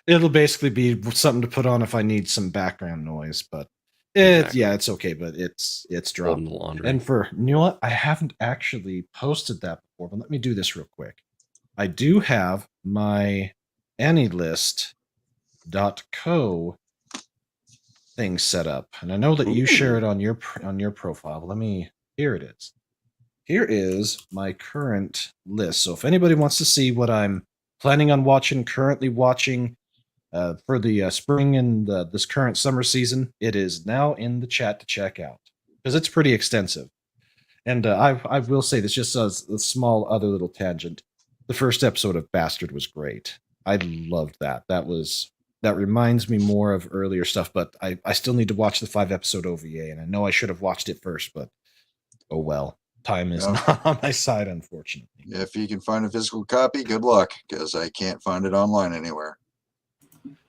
S3: It'll basically be something to put on if I need some background noise, but
S4: Exactly.
S3: yeah, it's okay, but it's
S4: Folding
S3: dropped.
S4: the laundry.
S3: And for you know what, I haven't actually posted that before, but let me do this real quick. I do have my AnyList.co thing set up, and I know that you share it on your profile. But here it is. Here is my current list. So if anybody wants to see what I'm planning on watching, currently watching for the spring and this current summer season, it is now in the chat to check out because it's pretty extensive. And I will say this just as a small other little tangent. The first episode of Bastard was great. I loved that. That reminds me more of earlier stuff, but I still need to watch the 5-episode OVA, and I know I should have watched it first, but oh well. Time is not on my side, unfortunately.
S6: If you can find a physical copy, good luck, because I can't find it online anywhere.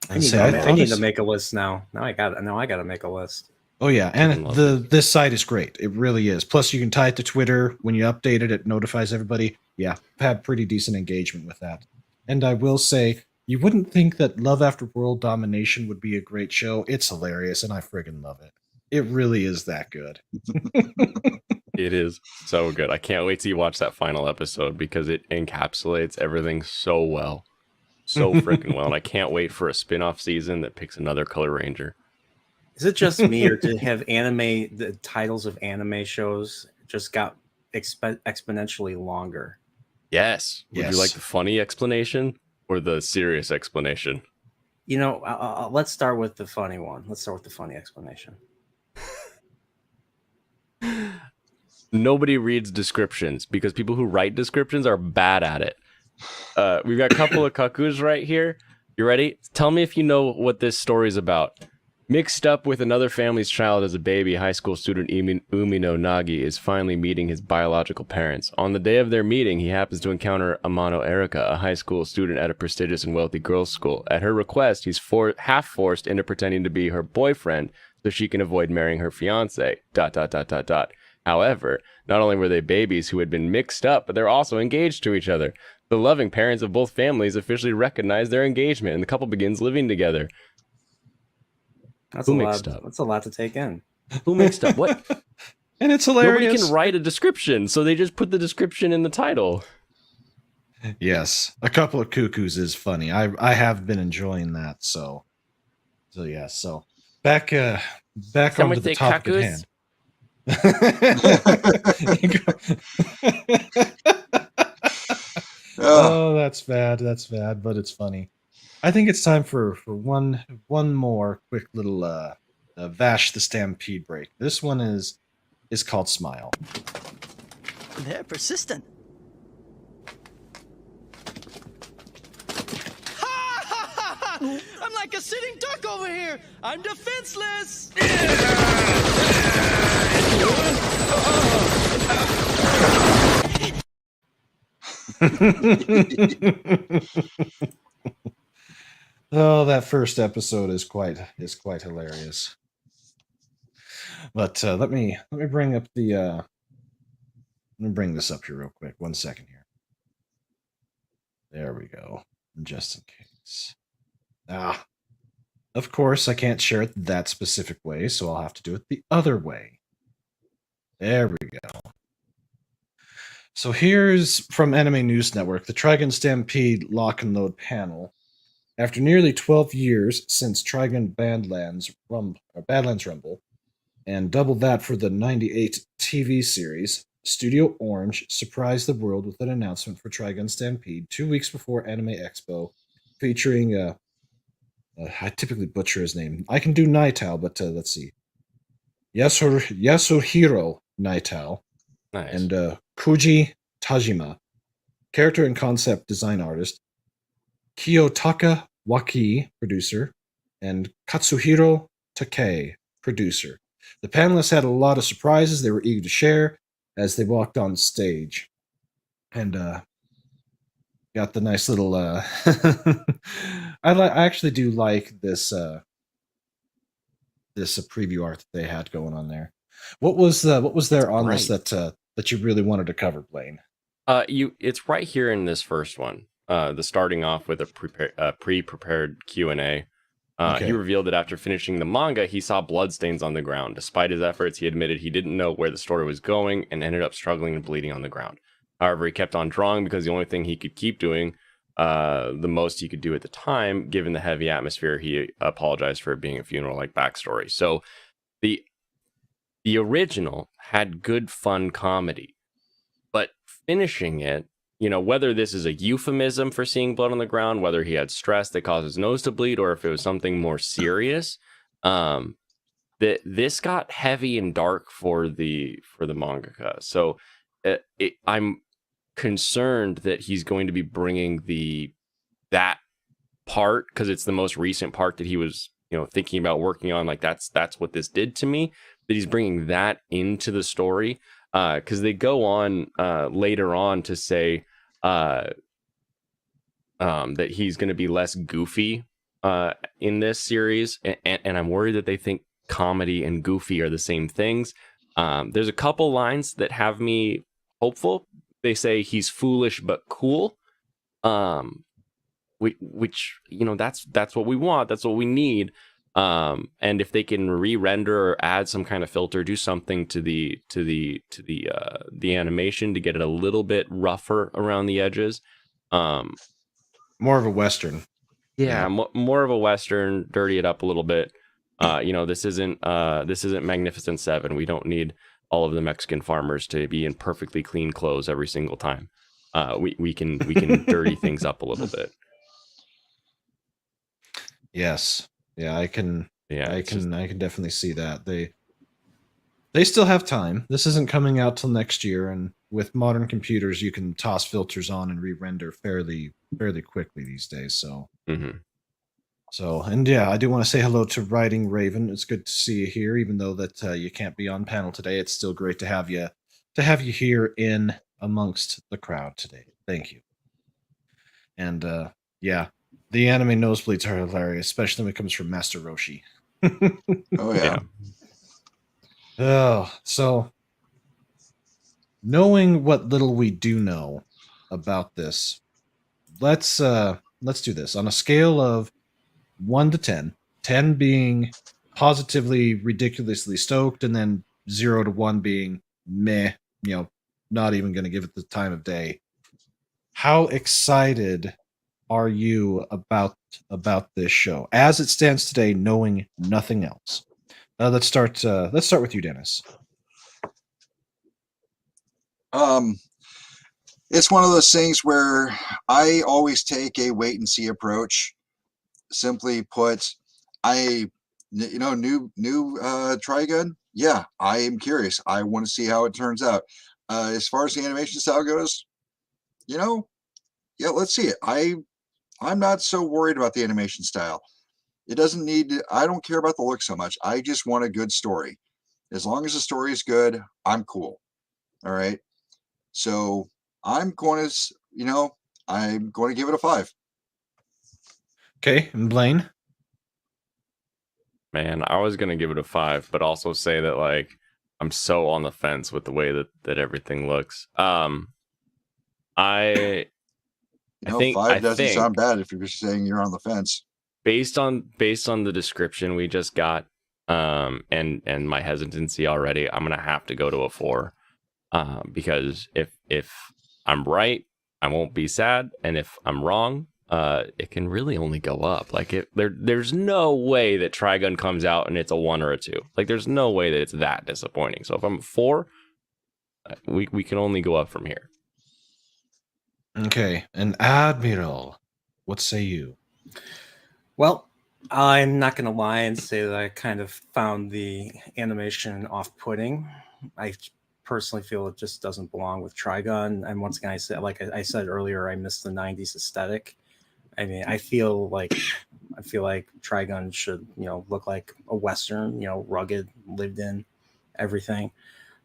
S5: I need to make a list now. Now I got to make a list.
S3: Oh yeah, and this site is great. It really is. Plus, you can tie it to Twitter. When you update it, it notifies everybody. Yeah, I've had pretty decent engagement with that. And I will say, you wouldn't think that Love After World Domination would be a great show. It's hilarious, and I friggin' love it. It really is that good.
S4: It is so good. I can't wait till you watch that final episode because it encapsulates everything so well. So freaking well. And I can't wait for a spin-off season that picks another Color Ranger.
S5: Is it just me, or did the titles of anime shows just got exponentially longer?
S4: Yes. Would you like the funny explanation or the serious explanation?
S5: You know, let's start with the funny one. Let's start with the funny explanation.
S4: Nobody reads descriptions because people who write descriptions are bad at it. We've got a couple of kakus right here. You ready? Tell me if you know what this story is about. Mixed up with another family's child as a baby, high school student Umino Nagi is finally meeting his biological parents. On the day of their meeting, he happens to encounter Amano Erika, a high school student at a prestigious and wealthy girls' school. At her request, he's half forced into pretending to be her boyfriend so she can avoid marrying her fiance. ... However, not only were they babies who had been mixed up, but they're also engaged to each other. The loving parents of both families officially recognize their engagement, and the couple begins living together.
S5: That's a lot to take in.
S4: Who mixed up? What?
S3: And it's hilarious.
S4: Nobody can write a description, so they just put the description in the title.
S3: Yes, a couple of cuckoos is funny. I have been enjoying that. So yeah. So back onto the topic at hand. Oh, that's bad. That's bad, but it's funny. I think it's time for one more quick little Vash the Stampede break. This one is called Smile.
S8: They're persistent. I'm like a sitting duck over here. I'm defenseless.
S3: Oh, that first episode is quite hilarious. But let me bring up the let me bring this up here real quick. 1 second here. There we go. Just in case. Of course, I can't share it that specific way, so I'll have to do it the other way. There we go. So here's from Anime News Network, the Trigun Stampede Lock and Load panel. After nearly 12 years since Trigun Badlands Rumble, and double that for the 98 TV series, Studio Orange surprised the world with an announcement for Trigun Stampede 2 weeks before Anime Expo, featuring I typically butcher his name. I can do Naitao, but let's see. Yasuhiro Naitao.
S4: Nice.
S3: And Kuji Tajima, character and concept design artist. Kiyotaka Waki, producer. And Katsuhiro Takei, producer. The panelists had a lot of surprises they were eager to share as they walked on stage. And got the nice little I actually do like this this preview art that they had going on there. What was there on
S4: Right.
S3: this that you really wanted to cover, Blaine?
S4: It's right here in this first one. The starting off with a pre-prepared Q&A.
S3: Okay.
S4: He revealed that after finishing the manga, he saw bloodstains on the ground. Despite his efforts, he admitted he didn't know where the story was going and ended up struggling and bleeding on the ground. However, he kept on drawing because the only thing he could keep doing, the most he could do at the time, given the heavy atmosphere, he apologized for it being a funeral-like backstory. So the original had good, fun comedy, but finishing it, whether this is a euphemism for seeing blood on the ground, whether he had stress that caused his nose to bleed, or if it was something more serious, this got heavy and dark for the mangaka. So I'm concerned that he's going to be bringing that part, because it's the most recent part that he was thinking about working on. Like that's what this did to me, that he's bringing that into the story, because they go on later on to say that he's going to be less goofy in this series, and I'm worried that they think comedy and goofy are the same things. There's a couple lines that have me hopeful. They say he's foolish but cool, which that's what we want, that's what we need. And if they can re-render or add some kind of filter, do something to the animation to get it a little bit rougher around the edges,
S3: More of a Western.
S4: more of a Western, dirty it up a little bit. This isn't Magnificent Seven. We don't need all of the Mexican farmers to be in perfectly clean clothes every single time. We can dirty things up a little bit.
S3: Yes. Yeah, I can definitely see that. They still have time. This isn't coming out till next year, and with modern computers you can toss filters on and re-render fairly quickly these days. So and yeah, I do want to say hello to Riding Raven. It's good to see you here, even though that you can't be on panel today. It's still great to have you here in amongst the crowd today. Thank you. And yeah, the anime nosebleeds are hilarious, especially when it comes from Master Roshi.
S6: Oh yeah.
S3: Oh, so knowing what little we do know about this, let's do this on a scale of 1 to 10. 10 being positively ridiculously stoked, and then 0 to 1 being meh, not even going to give it the time of day. How excited are you about this show as it stands today, knowing nothing else? Let's start with you, Dennis.
S6: It's one of those things where I always take a wait and see approach. Simply put, new Trigun. Yeah, I am curious. I want to see how it turns out. As far as the animation style goes, yeah, let's see it. I'm not so worried about the animation style. It doesn't need to, I don't care about the look so much. I just want a good story. As long as the story is good, I'm cool. All right. So I'm going to give it a 5.
S3: Okay, and Blaine?
S4: Man, I was gonna give it a 5, but also say that like I'm so on the fence with the way that everything looks. I think
S6: 5 doesn't sound bad if you're just saying you're on the fence.
S4: Based on the description we just got, and my hesitancy already, I'm gonna have to go to a 4, because if I'm right, I won't be sad, and if I'm wrong, it can really only go up. Like there's no way that Trigun comes out and it's a 1 or a 2. Like there's no way that it's that disappointing. So if I'm a 4, we can only go up from here.
S3: Okay, and Admiral, what say you?
S5: Well, I'm not going to lie and say that I kind of found the animation off-putting. I personally feel it just doesn't belong with Trigun. And once again, I said earlier, I miss the 90s aesthetic. I mean, I feel like Trigun should, look like a Western, rugged, lived in, everything.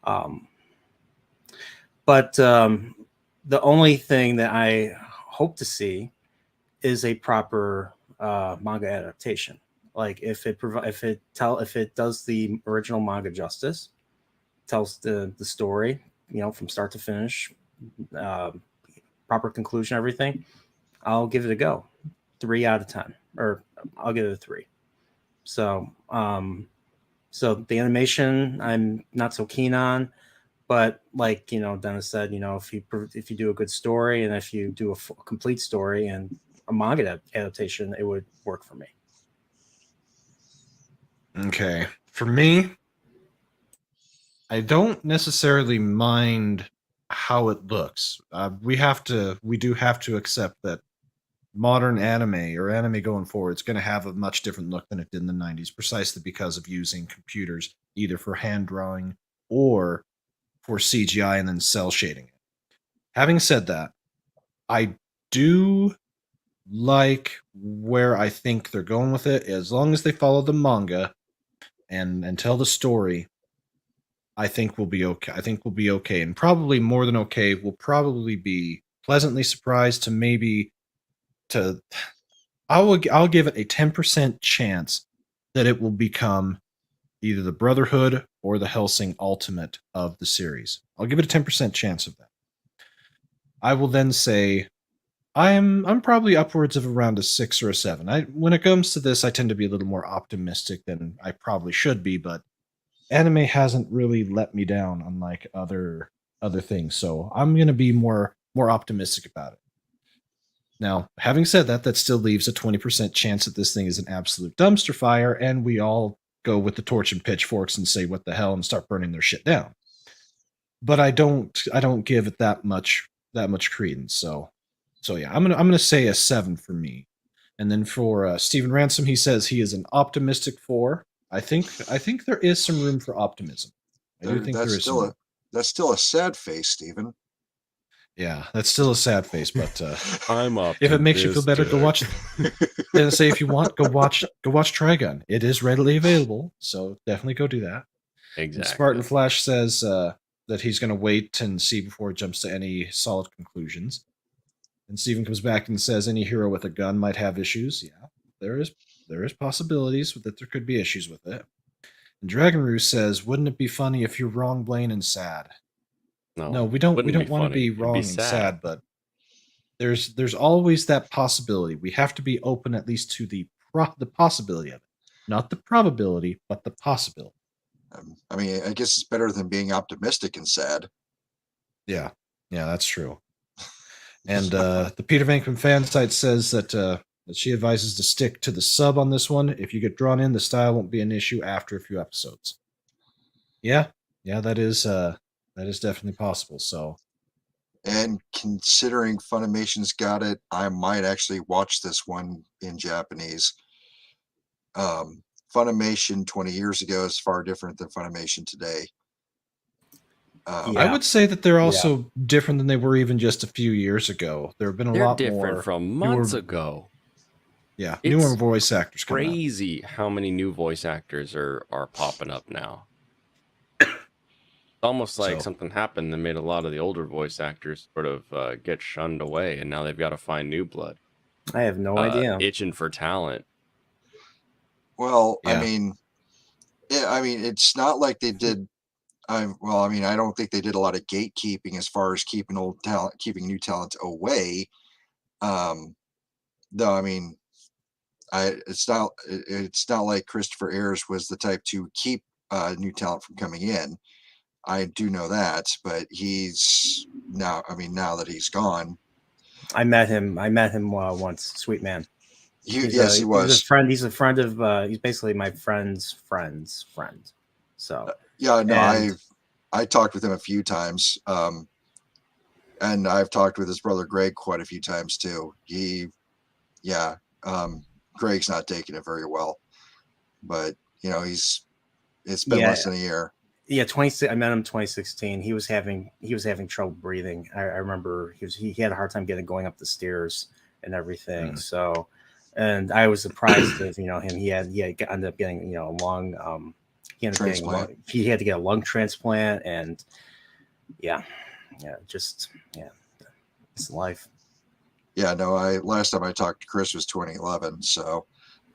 S5: But the only thing that I hope to see is a proper manga adaptation. Like if it does the original manga justice, tells the story, from start to finish, uh, proper conclusion, everything, I'll give it a go. 3 out of 10, or I'll give it a 3. So, so the animation I'm not so keen on, but like Dennis said, if you do a good story and if you do a complete story and a manga adaptation, it would work for me.
S3: Okay. For me, I don't necessarily mind how it looks. We do have to accept that modern anime or anime going forward is going to have a much different look than it did in the 90s, precisely because of using computers either for hand drawing or for CGI and then cell shading it. Having said that, I do like where I think they're going with it. As long as they follow the manga and tell the story, I think we'll be okay. I think we'll be okay, and probably more than okay. We'll probably be pleasantly surprised to maybe to. I'll give it a 10% chance that it will become either the Brotherhood or the Hellsing Ultimate of the series. I'll give it a 10% chance of that. I will then say I'm probably upwards of around a 6 or a 7. When it comes to this, I tend to be a little more optimistic than I probably should be, but anime hasn't really let me down unlike other things, so I'm going to be more optimistic about it. Now, having said that, that still leaves a 20% chance that this thing is an absolute dumpster fire, and we all go with the torch and pitchforks and say what the hell and start burning their shit down. But I don't give it that much credence. So yeah, I'm gonna say a 7 for me. And then for Stephen Ransom, he says he is an optimistic 4. I think there is some room for optimism. I do think there is some.
S6: That's still a sad face, Stephen.
S3: Yeah, that's still a sad face, but
S4: I'm up.
S3: If it makes you feel better, go watch. Then say if you want, go watch Trigun. It is readily available, so definitely go do that.
S4: Exactly.
S3: And Spartan Flash says that he's going to wait and see before he jumps to any solid conclusions. And Steven comes back and says any hero with a gun might have issues. Yeah, there is possibilities that there could be issues with it. And Dragon Roost says, "Wouldn't it be funny if you're wrong, Blaine, and sad?" No, we don't want to be wrong and sad, but there's always that possibility. We have to be open at least to the possibility of it, not the probability, but the possibility.
S6: I mean, I guess it's better than being optimistic and sad.
S3: Yeah, that's true. And the Peter Venkman fan site says that she advises to stick to the sub on this one. If you get drawn in, the style won't be an issue after a few episodes. Yeah, that is definitely possible. So,
S6: and considering Funimation's got it, I might actually watch this one in Japanese. Funimation 20 years ago is far different than Funimation today.
S3: I would say that they're also different than they were even just a few years ago. There have been a lot
S4: different
S3: more
S4: from months ago.
S3: Yeah, newer voice actors coming out.
S4: Crazy how many new voice actors are popping up now. Almost like something happened that made a lot of the older voice actors sort of get shunned away, and now they've got to find new blood.
S5: I have no idea.
S4: Itching for talent.
S6: Well, yeah. I mean, it's not like they did. I don't think they did a lot of gatekeeping as far as keeping new talent away. Though, I mean, it's not like Christopher Ayers was the type to keep new talent from coming in. I do know that, but he's now. I mean, now that he's gone,
S5: I met him once. Sweet man.
S6: He was.
S5: He's a friend. He's a friend of. He's basically my friend's friend's friend. So
S6: I talked with him a few times, and I've talked with his brother Greg quite a few times too. Greg's not taking it very well, but it's been less than a year.
S5: Yeah, 26. I met him in 2016. He was having trouble breathing. I remember he had a hard time going up the stairs and everything. So, and I was surprised of him. He ended up getting a lung. He had to get a lung transplant, and it's life.
S6: Yeah, no. Last time I talked to Chris was 2011. So,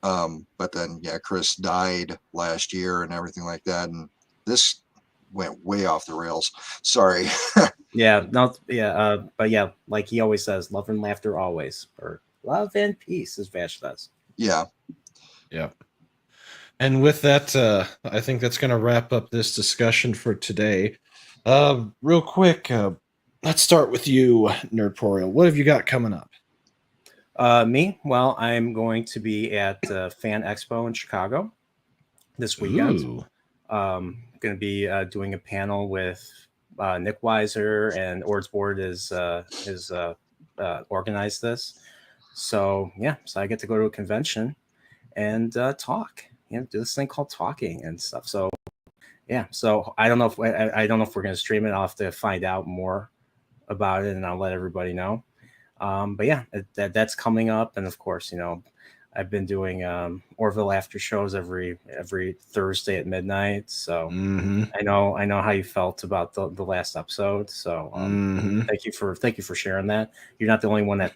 S6: but then Chris died last year and everything like that, and this went way off the rails. Sorry.
S5: Yeah, no, yeah, but yeah, like he always says, love and laughter always, or love and peace, as Vash says.
S6: Yeah.
S3: Yep. And with that, I think that's going to wrap up this discussion for today. Real quick, let's start with you, Nerdporial. What have you got coming up?
S5: Me? Well, I'm going to be at Fan Expo in Chicago this weekend.
S3: Ooh.
S5: Going to be doing a panel with Nick Weiser, and Ord's Board is organized this. So yeah, so I get to go to a convention and talk. Do this thing called talking and stuff. So yeah, so I don't know if I don't know if we're going to stream it. I'll have to find out more about it, and I'll let everybody know. But yeah, that's coming up, and of course, I've been doing Orville after shows every Thursday at midnight. So I know how you felt about the last episode. So thank you for sharing that. You're not the only one that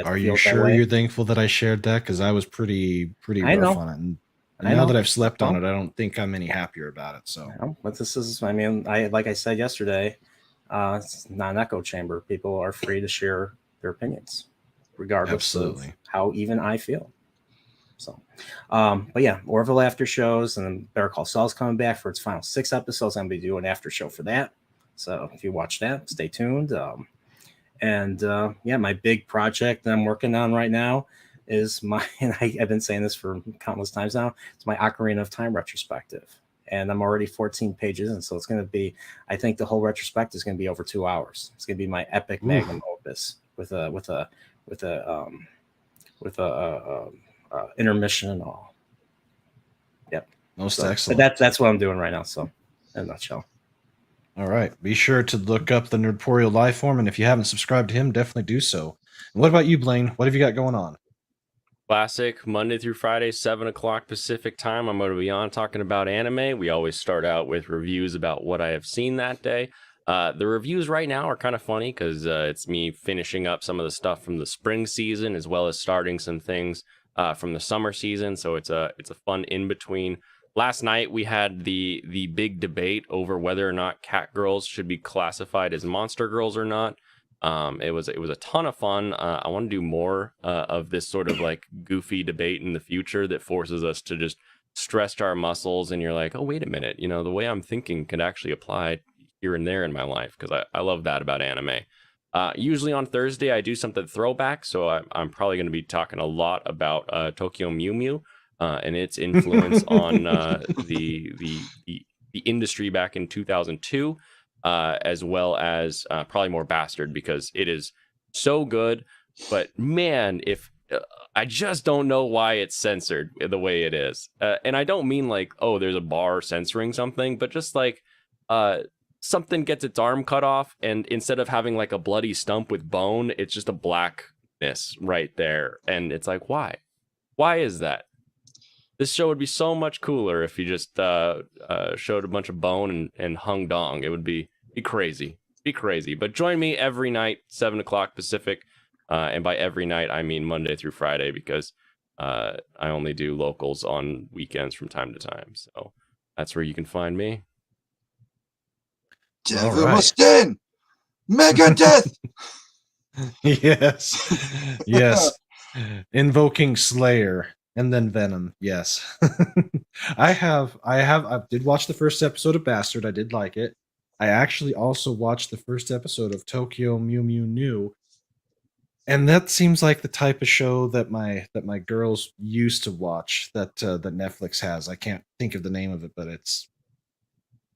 S3: Are you sure you're thankful that I shared that? Because I was pretty rough on it, and now that I've slept on it, I don't think I'm any happier about it. So,
S5: but this is, I mean, like I said yesterday, it's not an echo chamber. People are free to share their opinions, regardless of how even I feel. So, but yeah, Orville after shows, and Better Call Saul's coming back for its final 6 episodes. I'm gonna be doing an after show for that. So if you watch that, stay tuned. And my big project that I'm working on right now is and I've been saying this for countless times now. It's my Ocarina of Time retrospective, and I'm already 14 pages, and so it's going to be. I think the whole retrospective is going to be over 2 hours. It's going to be my epic magnum opus with a intermission and all. Yep,
S3: most excellent.
S5: But that's what I'm doing right now. So, in a nutshell.
S3: All right. Be sure to look up the Nerdporial Lifeform, and if you haven't subscribed to him, definitely do so. And what about you, Blaine? What have you got going on?
S4: Classic, Monday through Friday, 7 o'clock Pacific time. I'm going to be on talking about anime. We always start out with reviews about what I have seen that day. The reviews right now are kind of funny because it's me finishing up some of the stuff from the spring season, as well as starting some things from the summer season. So it's a fun in-between. Last night we had the big debate over whether or not cat girls should be classified as monster girls or not. It was a ton of fun. I want to do more of this sort of like goofy debate in the future that forces us to just stretch our muscles, and you're like, oh, wait a minute, the way I'm thinking could actually apply here and there in my life, because I love that about anime. Usually on Thursday I do something throwback, so I'm probably going to be talking a lot about Tokyo Mew Mew and its influence on the industry back in 2002. As well as probably more Bastard, because it is so good. But man, if I just don't know why it's censored the way it is. And I don't mean like, oh, there's a bar censoring something, but just like something gets its arm cut off, and instead of having like a bloody stump with bone, it's just a blackness right there. And it's like, why? Why is that? This show would be so much cooler if you just showed a bunch of bone and hung dong. It would be crazy. But join me every night, 7 o'clock Pacific. And by every night, I mean Monday through Friday, because I only do locals on weekends from time to time. So that's where you can find me.
S6: Devastin! Megadeth!
S3: Yes. Invoking Slayer. And then Venom, yes. I did watch the first episode of Bastard. I did like it. I actually also watched the first episode of Tokyo Mew Mew New. And that seems like the type of show that my girls used to watch that Netflix has. I can't think of the name of it, but it's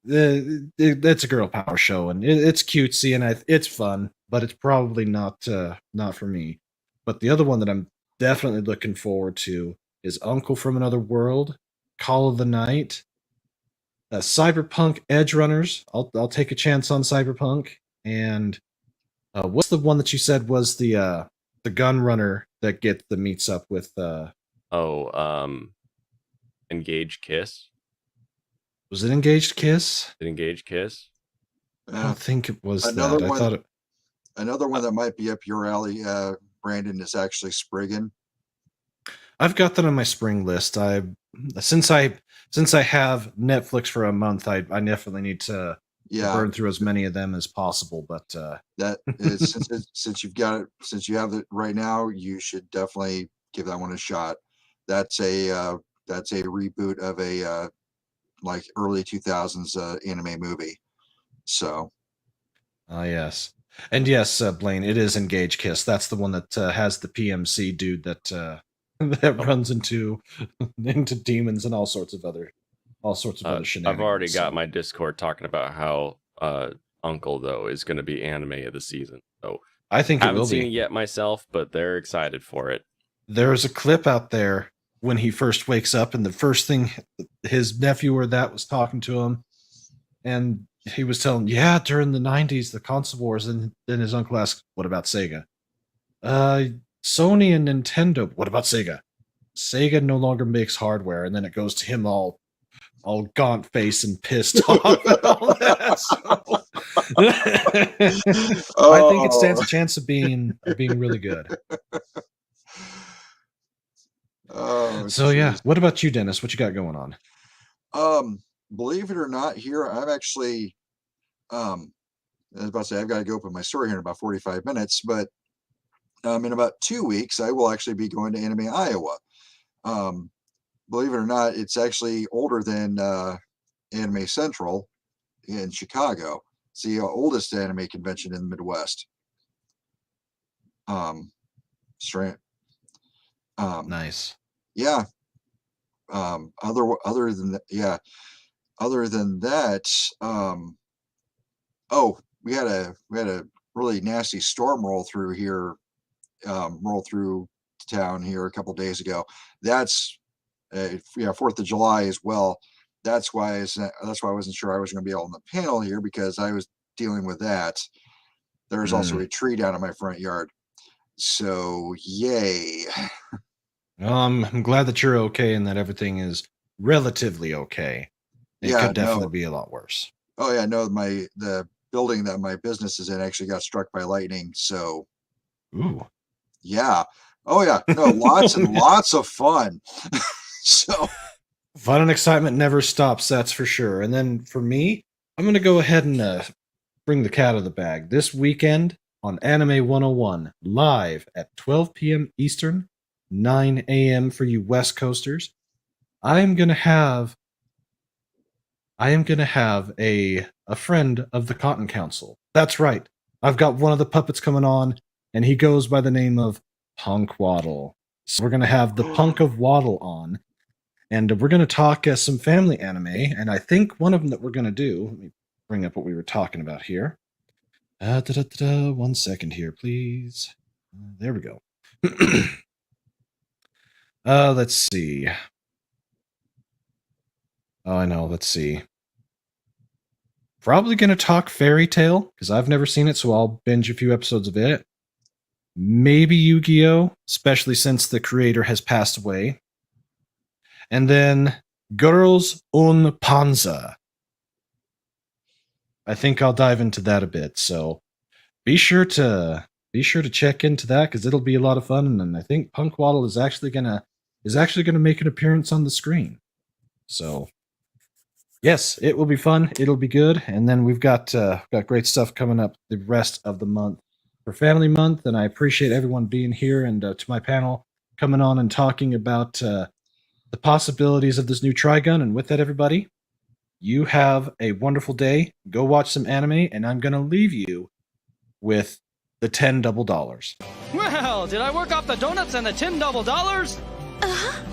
S3: a girl power show, and it's cutesy and it's fun, but it's probably not for me. But the other one that I'm definitely looking forward to is Uncle from Another World, Call of the Night, Cyberpunk Edge Runners. I'll take a chance on Cyberpunk. And what's the one that you said was the gun runner that meets up with
S4: Engaged Kiss?
S3: Was it Engaged Kiss?
S4: Engaged Kiss?
S3: I don't think it was
S6: another
S3: that.
S6: one,
S3: I thought it.
S6: Another one that might be up your alley, Brandon, is actually Spriggan.
S3: I've got that on my spring list. Since I since I have Netflix for a month, I definitely need to burn through as many of them as possible. But
S6: that is since you've got it, since you have it right now, you should definitely give that one a shot. That's a reboot of a like early 2000s anime movie. So,
S3: yes, and yes, Blaine, it is Engage Kiss. That's the one that has the PMC dude that that runs into demons and all sorts of other shenanigans.
S4: I've already got my Discord talking about how Uncle though is going to be anime of the season. So
S3: I think
S4: I haven't seen it yet myself, but they're excited for it.
S3: There's a clip out there when he first wakes up, and the first thing his nephew or that was talking to him, and he was telling, yeah, during the 90s, the console wars, and then his uncle asked, what about Sega? Sony and Nintendo. What about Sega? Sega no longer makes hardware, and then it goes to him all gaunt face and pissed off and all that. I think it stands a chance of being really good. So yeah, what about you, Dennis? What you got going on?
S6: Believe it or not, here I'm actually I was about to say I've got to go open my store here in about 45 minutes, but in about 2 weeks I will actually be going to Anime Iowa. Believe it or not, it's actually older than Anime Central in Chicago. It's the oldest anime convention in the Midwest.
S3: Nice.
S6: Yeah. Other than that, we had a really nasty storm roll through town here a couple days ago. That's 4th of July as well. That's why I wasn't sure I was going to be on the panel here, because I was dealing with that. There's also a tree down in my front yard. So yay.
S3: I'm glad that you're okay and that everything is relatively okay. It could definitely be a lot worse.
S6: Oh yeah, no, the building that my business is in actually got struck by lightning. So,
S3: ooh,
S6: yeah, oh yeah, no, lots and lots of fun. So,
S3: fun and excitement never stops. That's for sure. And then for me, I'm gonna go ahead and bring the cat out of the bag this weekend on Anime 101 live at 12 p.m. Eastern, 9 a.m. for you West Coasters. I am gonna have a friend of the Cotton Council. That's right. I've got one of the puppets coming on, and he goes by the name of Punk Waddle. So we're gonna have the Punk of Waddle on, and we're gonna talk some family anime. And I think one of them that we're gonna do. Let me bring up what we were talking about here. 1 second here, please. There we go. Let's see. Oh, I know. Let's see. Probably going to talk Fairy Tail, because I've never seen it, so I'll binge a few episodes of it. Maybe Yu-Gi-Oh!, especially since the creator has passed away. And then Girls und Panzer. I think I'll dive into that a bit, so be sure to check into that, because it'll be a lot of fun. And then I think Punk Waddle is actually gonna make an appearance on the screen. So yes, it will be fun. It'll be good. And then we've got great stuff coming up the rest of the month for Family Month. And I appreciate everyone being here, and to my panel coming on and talking about the possibilities of this new Trigun. And with that, everybody, you have a wonderful day. Go watch some anime, and I'm going to leave you with the $10 double dollars.
S8: Well, did I work off the donuts and the $10 double dollars?
S9: Uh-huh.